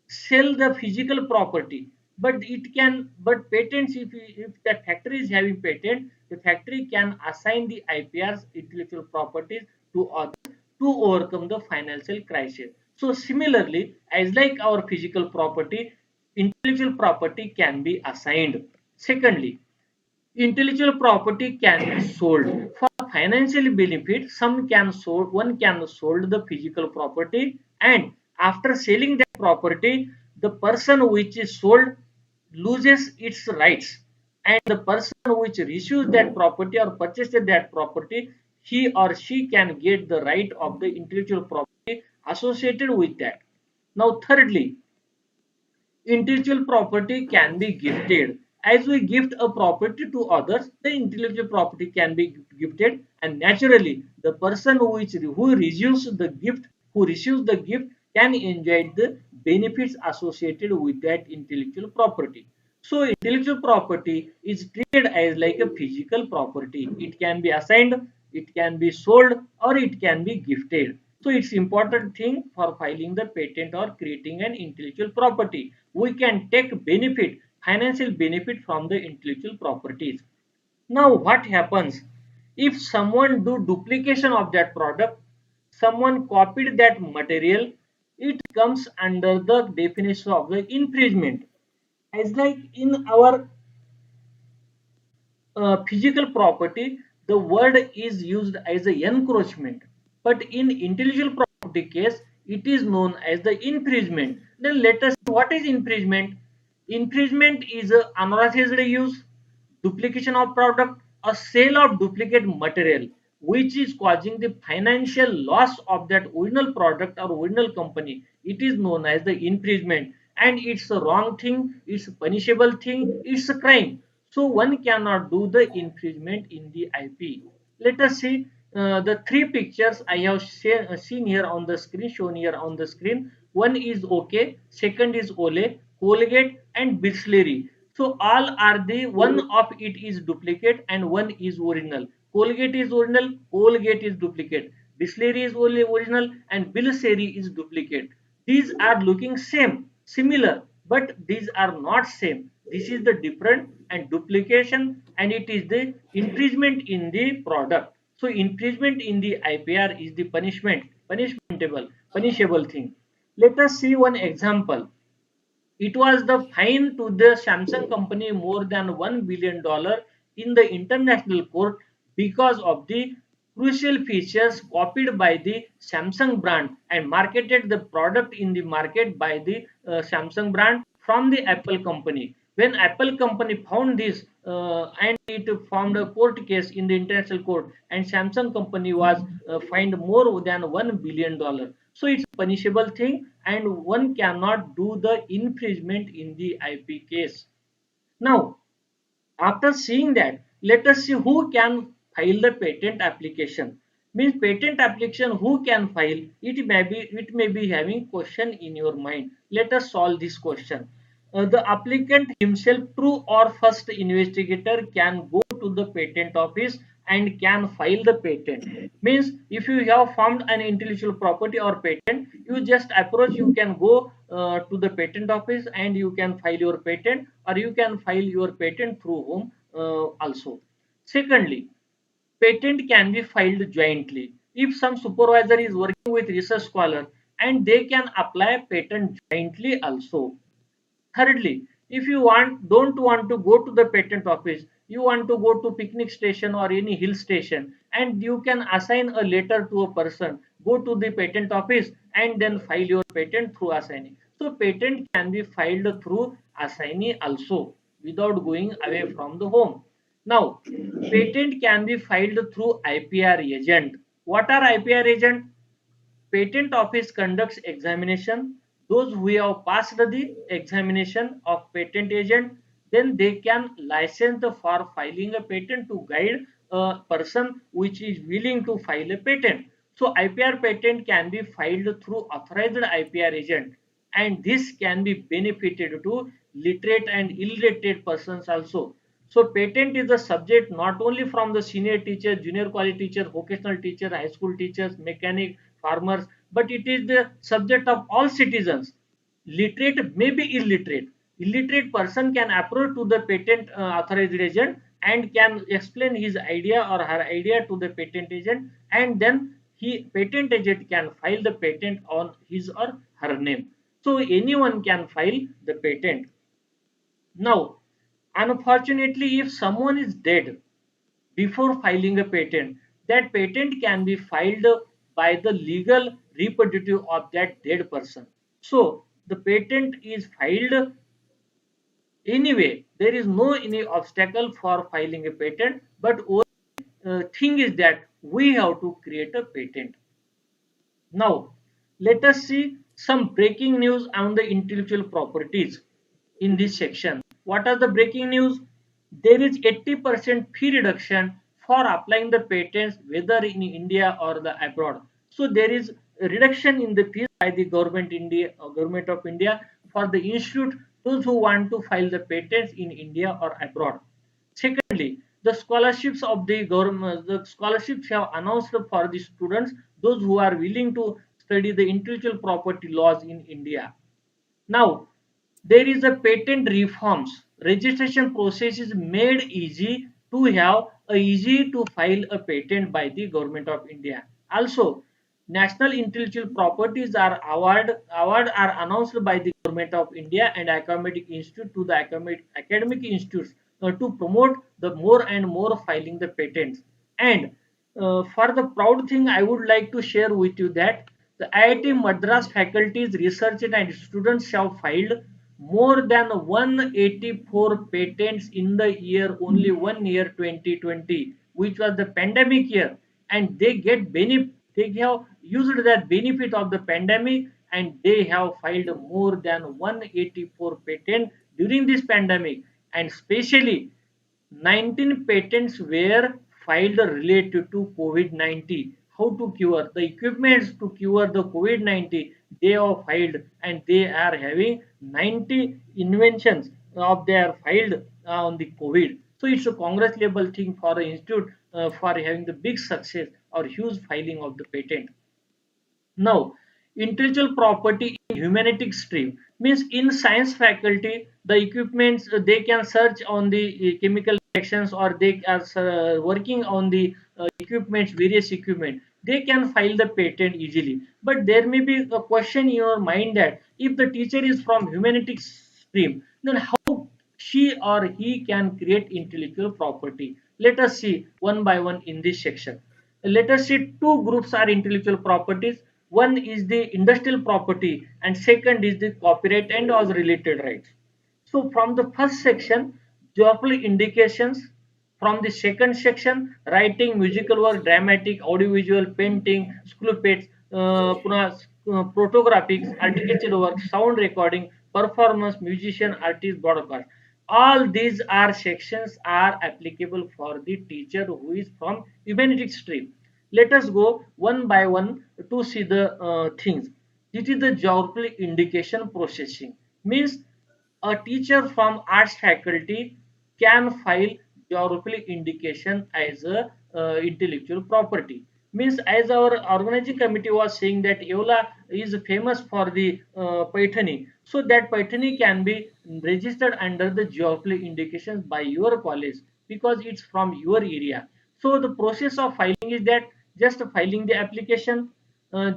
sell the physical property, but it can, but patents, if that factory is having patent, the factory can assign the IPRs, intellectual properties, to others to overcome the financial crisis. So similarly, as like our physical property, intellectual property can be assigned. Secondly, intellectual property can be sold for financial benefit. Some can sold, one can sold the physical property, and after selling that property, the person which is sold loses its rights, and the person which receives that property or purchases that property, he or she can get the right of the intellectual property associated with that. Now thirdly, intellectual property can be gifted. As we gift a property to others, the intellectual property can be gifted, and naturally, the person who receives the gift, can enjoy the benefits associated with that intellectual property. So, intellectual property is treated as like a physical property. It can be assigned, it can be sold, or it can be gifted. So it's important thing for filing the patent or creating an intellectual property. We can take benefit, financial benefit from the intellectual properties. Now what happens if someone do duplication of that product, someone copied that material, it comes under the definition of the infringement. As like in our physical property, the word is used as a encroachment, but in intellectual property case, it is known as the infringement. Then let us see what is infringement. Infringement is a unauthorized use, duplication of product, a sale of duplicate material, which is causing the financial loss of that original product or original company. It is known as the infringement, and it's a wrong thing, it's a punishable thing, it's a crime. So one cannot do the infringement in the IP. Let us see the three pictures I have seen here on the screen, shown here on the screen. One is OK, second is Ole, Colgate, and Bisleri. So all are the one of it is duplicate and one is original. Colgate is original, Colgate is duplicate. Bisleri is only original and Bisleri is duplicate. These are looking same, similar, but these are not same. This is the different and duplication, and it is the infringement in the product. So infringement in the IPR is the punishable thing. Let us see one example. It was the fine to the Samsung company more than $1 billion in the international court because of the crucial features copied by the Samsung brand and marketed the product in the market by the Samsung brand from the Apple company. When Apple company found this and it formed a court case in the international court, and Samsung company was fined more than $1 billion. So it's a punishable thing, and one cannot do the infringement in the IP case. Now, after seeing that, let us see who can file the patent application. Means patent application, who can file? It may be having question in your mind. Let us solve this question. The applicant himself, true or first investigator, can go to the patent office and can file the patent. Means if you have formed an intellectual property or patent, you just approach, you can go to the patent office and you can file your patent, or you can file your patent through whom also. Secondly, patent can be filed jointly. If some supervisor is working with research scholar, and they can apply patent jointly also. Thirdly, if you don't want to go to the patent office, you want to go to picnic station or any hill station, and you can assign a letter to a person, go to the patent office and then file your patent through assignee. So patent can be filed through assignee also. without going away from the home. Now, patent can be filed through IPR agent. What are IPR agent? Patent office conducts examination. Those who have passed the examination of patent agent, then they can license for filing a patent to guide a person which is willing to file a patent. So IPR patent can be filed through authorized IPR agent, and this can be benefited to literate and illiterate persons also. So patent is the subject not only from the senior teacher, junior college teacher, vocational teacher, high school teachers, mechanic, farmers, but it is the subject of all citizens. Literate may be illiterate. Illiterate person can approach to the patent authorized agent and can explain his idea or her idea to the patent agent, and then he patent agent can file the patent on his or her name. So anyone can file the patent. Now, unfortunately, if someone is dead before filing a patent, that patent can be filed by the legal representative of that dead person. So the patent is filed anyway. There is no any obstacle for filing a patent, but only thing is that we have to create a patent. Now, let us see some breaking news on the intellectual properties in this section. What are the breaking news? There is 80% fee reduction for applying the patents whether in India or the abroad. So there is a reduction in the fees by the government of India for the institute, those who want to file the patents in India or abroad. Secondly, the scholarships of the government, the scholarships have announced for the students, those who are willing to study the intellectual property laws in India. Now, there is a patent reforms. Registration process is made easy to have a easy to file a patent by the government of India. Also, national intellectual properties are award are announced by the government of India and academic institute to the academic institutes to promote the more and more filing the patents. And for the proud thing, I would like to share with you that the IIT Madras faculties, researchers and students have filed more than 184 patents in the year, only 1 year 2020, which was the pandemic year, and they have used that benefit of the pandemic, and they have filed more than 184 patents during this pandemic, and especially 19 patents were filed related to COVID-19. How to cure the equipments to cure the COVID-19, they are filed, and they are having 90 inventions of their filed on the COVID. So it's a congratulable thing for the institute for having the big success or huge filing of the patent. Now, intellectual property in humanities stream means in science faculty, the equipments they can search on the chemical reactions, or they are working on the equipments, various equipment. They can file the patent easily. But there may be a question in your mind that if the teacher is from humanities stream, then how she or he can create intellectual property? Let us see one by one in this section. Let us see two groups are intellectual properties. One is the industrial property and second is the copyright and other related rights. So from the first section, geographical indications. From the second section, writing, musical work, dramatic, audiovisual, painting, sculptures, photographics, architectural work, sound recording, performance, musician, artist, broadcast. All these are sections are applicable for the teacher who is from humanities stream. Let us go one by one to see the things. This is the geographical indication processing. Means a teacher from arts faculty can file geographical indication as a intellectual property. Means as our organizing committee was saying that Eola is famous for the Paithani, so that Paithani can be registered under the geographical indications by your college because it's from your area. So the process of filing is that just filing the application,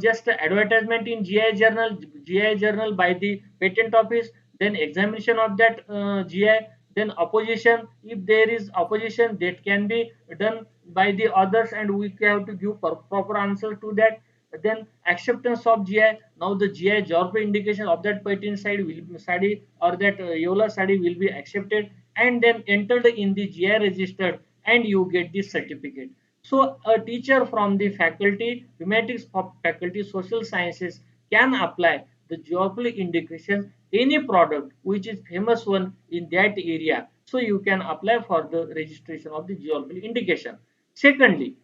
just advertisement in GI journal by the patent office, then examination of that GI, then opposition. If there is opposition, that can be done by the others, and we have to give proper answer to that. Then acceptance of GI. Now the GI job indication of that patent side will study or that Yola study will be accepted. and then entered in the GI registered, and you get the certificate. So a teacher from the faculty, humanities faculty, social sciences can apply the geographical indication any product which is famous one in that area. So you can apply for the registration of the geographical indication. Secondly,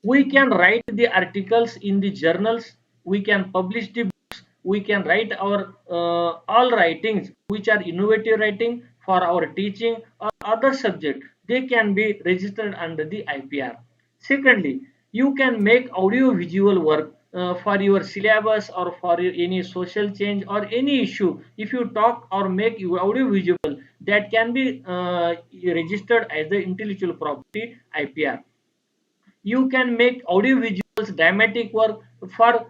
we can write the articles in the journals, we can publish the books, we can write our all writings which are innovative writing for our teaching or other subject, they can be registered under the IPR. Secondly, you can make audio visual work for your syllabus or for any social change or any issue. If you talk or make your audio visual, that can be registered as the intellectual property IPR. You can make audio visuals, dramatic work for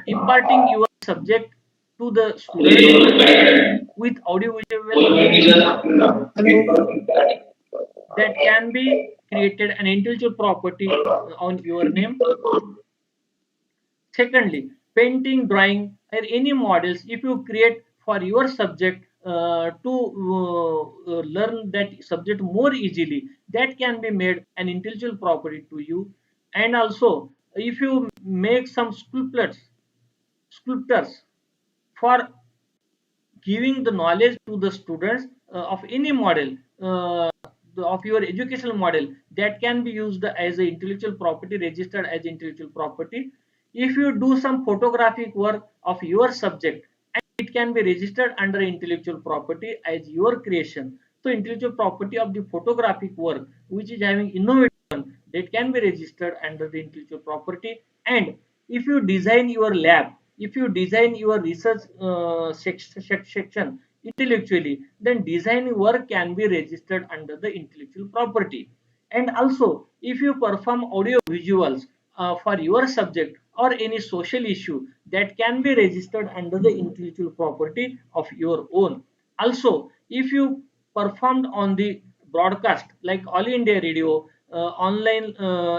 imparting your subject to the student with audio visual that can be created an intellectual property on your name. Secondly, painting, drawing, or any models, if you create for your subject to learn that subject more easily, that can be made an intellectual property to you. And also, if you make some sculptures for giving the knowledge to the students of any model of your educational model, that can be used as a intellectual property, registered as intellectual property. If you do some photographic work of your subject, and it can be registered under intellectual property as your creation. So intellectual property of the photographic work which is having innovation, that can be registered under the intellectual property. And if you design your lab, if you design your research section intellectually, then design work can be registered under the intellectual property. And also, if you perform audio visuals for your subject or any social issue, that can be registered under the intellectual property of your own. Also, if you performed on the broadcast like All India Radio, online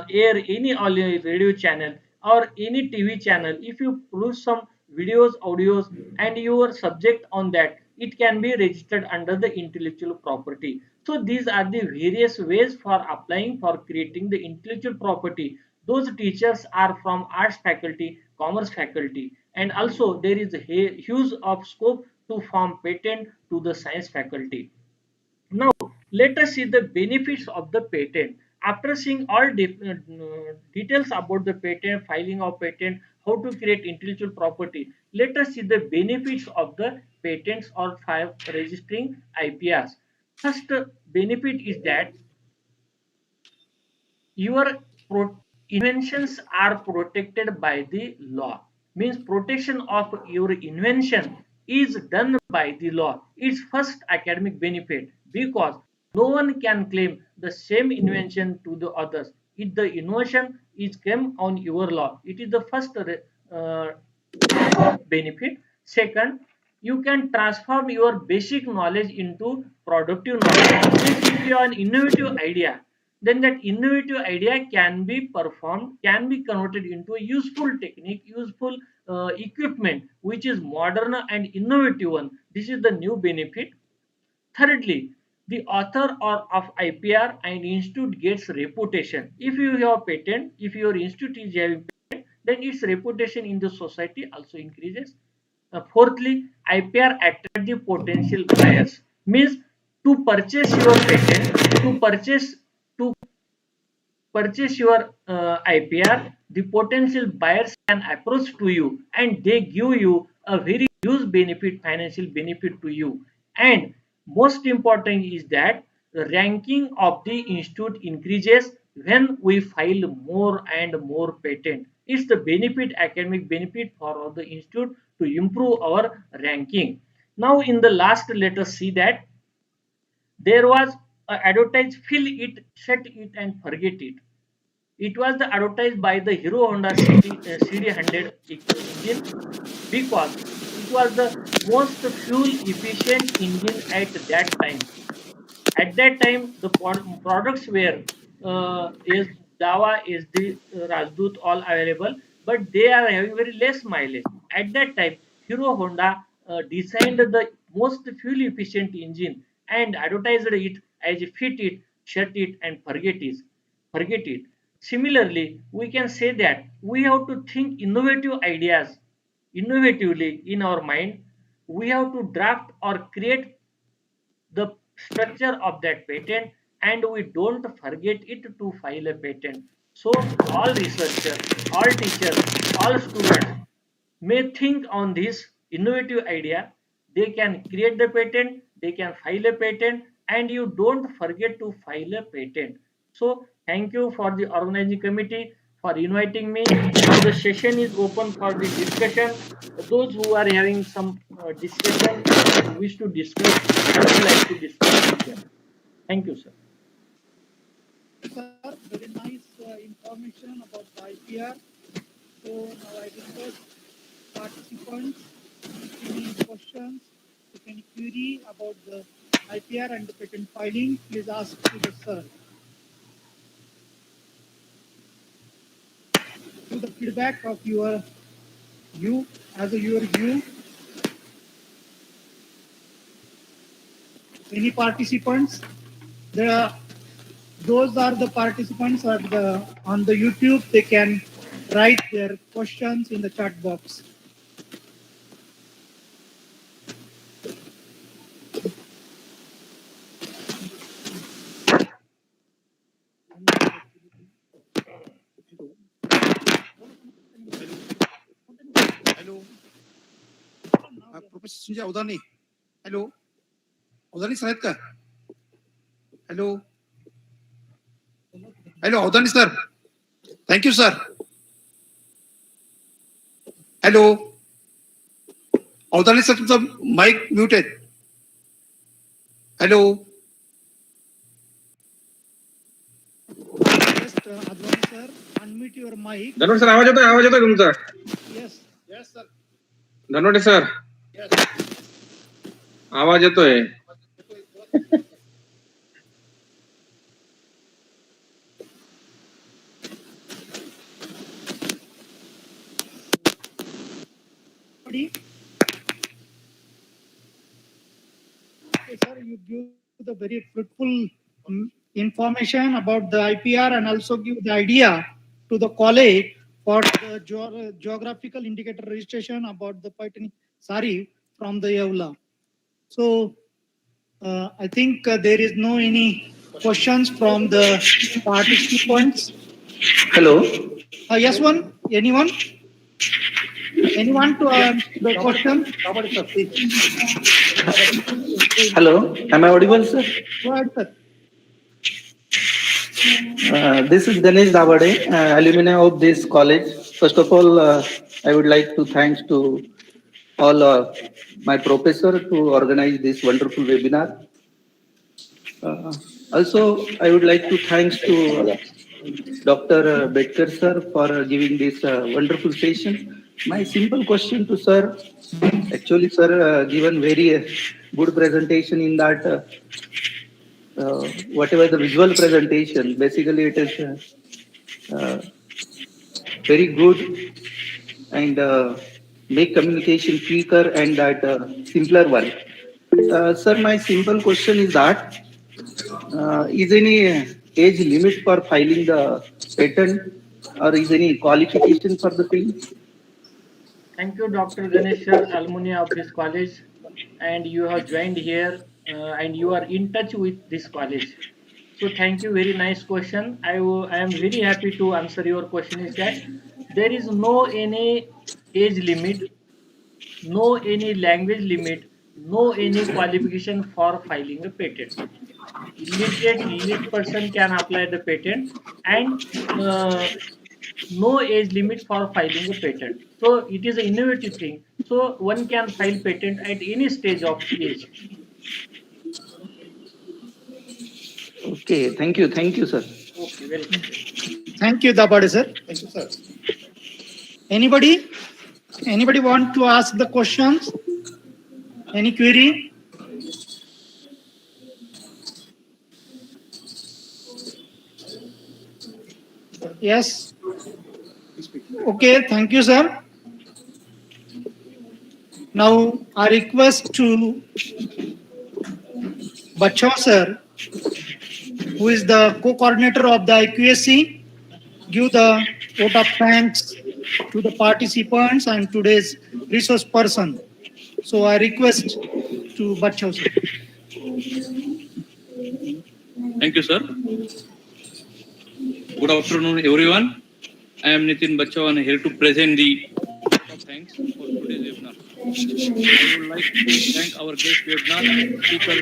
air, any all radio channel or any TV channel, if you produce some videos, audios, and your subject on that, it can be registered under the intellectual property. So these are the various ways for applying for creating the intellectual property. Those teachers are from arts faculty, commerce faculty, and also there is a huge of scope to form patent to the science faculty. Now, let us see the benefits of the patent. After seeing all details about the patent, filing of patent, how to create intellectual property, let us see the benefits of the patents or registering IPRs. First benefit is that your inventions are protected by the law. Means protection of your invention is done by the law. It's first academic benefit, because no one can claim the same invention to the others. If the invention is came on your law, it is the first benefit. Second, you can transform your basic knowledge into productive knowledge. Means if you have an innovative idea, then that innovative idea can be performed, can be converted into a useful technique, useful equipment, which is modern and innovative one. This is the new benefit. Thirdly, the author or of IPR and institute gets reputation. If you have patent, if your institute is having patent, then its reputation in the society also increases. Fourthly, IPR attract the potential buyers. Means to purchase your patent, to purchase your IPR, the potential buyers can approach to you and they give you a very huge benefit, financial benefit to you. And most important is that the ranking of the institute increases when we file more and more patent. It's the benefit, academic benefit for the institute to improve our ranking. Now in the last, let us see that there was a advertise, fill it, set it and forget it. It was the advertised by the Hero Honda CD100 engine, because it was the most fuel efficient engine at that time. At that time, the products were is Java, is the Rajdoot all available, but they are having very less mileage. At that time, Hero Honda designed the most fuel efficient engine, and advertised it as fit it, shut it, and forget it. Forget it. Similarly, we can say that we have to think innovative ideas innovatively in our mind. We have to draft or create the structure of that patent, and we don't forget it to file a patent. So all researchers, all teachers, all students may think on this innovative idea. They can create the patent, they can file a patent, and you don't forget to file a patent. So thank you for the organizing committee for inviting me. Now the session is open for the discussion. Those who are having some discussion and wish to discuss, I would like to discuss with them. Thank you, sir. Sir, very nice information about the IPR. So now I request participants, if any questions, if any query about the IPR and the patent filing, please ask to the sir. To the feedback of your view, as a your view. Any participants? Those are the participants on the YouTube. They can write their questions in the chat box. Hello. Professor Sanjay Audani. Hello. Audani sir आहेत का? Hello. Hello, Audani sir. Thank you, sir. Hello. Audani sir, तुमचा mic mute आहे. Hello. Just Advani sir, unmute your mic. Dhanwate sir आवाज येतोय तुमचा. Yes. Yes, sir. Dhanwate sir आवाज येतोय. Okay, sir, you give the very fruitful information about the IPR and also give the idea to the college for the geographical indicator registration about the patent sari from the EULA. So I think there is no any questions from the participants. Hello. Yes, one? Anyone? Anyone to the question? Hello. Am I audible, sir? Go ahead, sir. This is Ganesh Dabade, alumni of this college. First of all, I would like to thanks to all my professor to organize this wonderful webinar. Also, I would like to thanks to Dr. Bedkar sir for giving this wonderful session. My simple question to sir, actually sir given very good presentation in that whatever the visual presentation, basically it is very good and make communication quicker and that simpler one. Sir, my simple question is that is any age limit for filing the patent or is any qualification for the same? Thank you, Dr. Ganesh sir, alumni of this college, and you have joined here and you are in touch with this college. So thank you, very nice question. I am very happy to answer your question. Is that there is no any age limit, no any language limit, no any qualification for filing a patent. Illiterate person can apply the patent, and no age limit for filing a patent. So it is an innovative thing. So one can file patent at any stage of age. Okay, thank you, sir. Okay, welcome. Thank you, Dabade sir. Thank you, sir. Anybody? Anybody want to ask the questions? Any query? Yes. Okay, thank you, sir. Now I request to Bachao sir, who is the co-coordinator of the IQSC, give the vote of thanks to the participants and today's resource person. So I request to Bachao sir. Thank you, sir. Good afternoon, everyone. I am Nitin Bachao and here to present the thanks for today's webinar. I would like to thank our guest webinar speaker,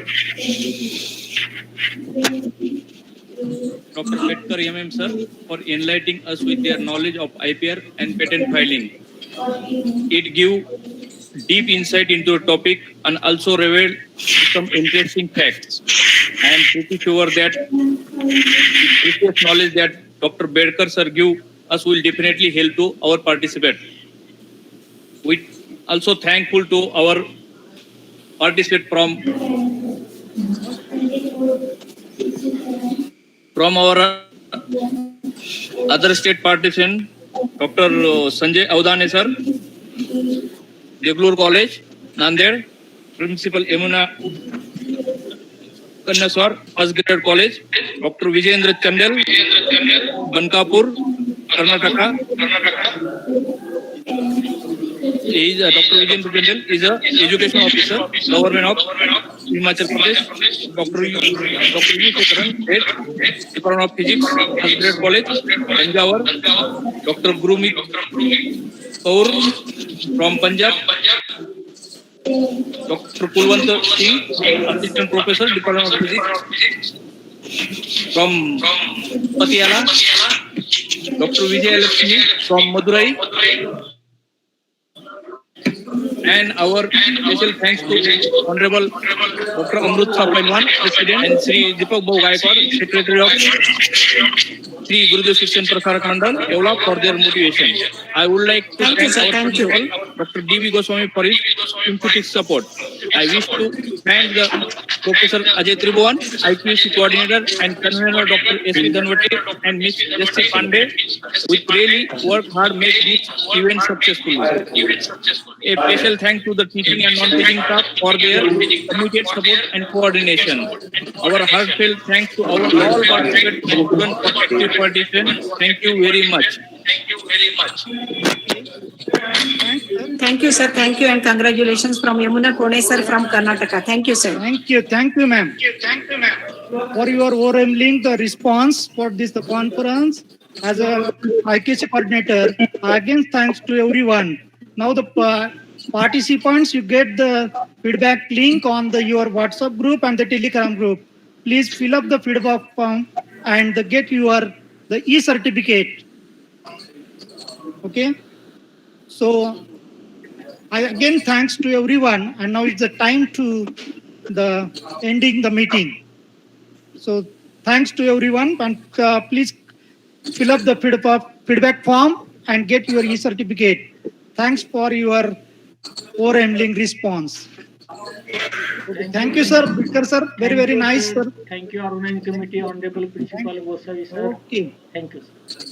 Dr. Bedkar MM sir, for enlightening us with their knowledge of IPR and patent filing. It gives deep insight into the topic and also revealed some interesting facts. I am pretty sure that the precious knowledge that Dr. Bedkar sir give us will definitely help to our participant. We also thankful to our participant from our other state participant, Dr. Sanjay Avdane sir, Deglur College, Nanded, Principal Yamuna Kannaswar, First Grade College, Dr. Vijayendra Chandel, Bankapur, Karnataka. He is Dr. Vijayendra Chandel is a education officer, Government of Himachal Pradesh. Dr. U. Sekaran, Head, Department of Physics, First Grade College, Tanjavur. Dr. Gurmeet Kaur from Punjab. Dr. Kulwant Singh, Assistant Professor, Department of Physics from Patiala. Dr. Vijay Lakshmi from Madurai. And our special thanks to Honorable Dr. Amrut Sapalwan, President, and Sri Deepak Bhau Gaikwad, Secretary of Sri Gurudev Shikshan Prasarak Mandal, Evla, for their motivation. I would like to thank our principal, Dr. D.V. Goswami, for his sympathetic support. I wish to thank the Professor Ajay Tribhuvan, IQSC Coordinator, and Convener Dr. S.V. Dhanwate and Ms. Jesse Pandey, which really worked hard to make this event successful. A special thanks to the teaching and non-teaching staff for their immediate support and coordination. Our heartfelt thanks to our all participants and student prospective participants. Thank you very much. Thank you, sir. Thank you and congratulations from Yamuna Kone, sir, from Karnataka. Thank you, sir. Thank you, ma'am. For your overwhelming the response for this the conference as a IQC coordinator. Again, thanks to everyone. Now the participants, you get the feedback link on your WhatsApp group and the Telegram group. Please fill up the feedback form and get the e-certificate. Okay. So I again thanks to everyone, and now it's the time to the ending the meeting. So thanks to everyone, and please fill up the feedback form and get your e-certificate. Thanks for your overwhelming response. Okay, thank you, sir. Vikar sir, very nice, sir. Thank you, Organizing Committee, Honorable Principal Gosavi, sir. Okay. Thank you, sir.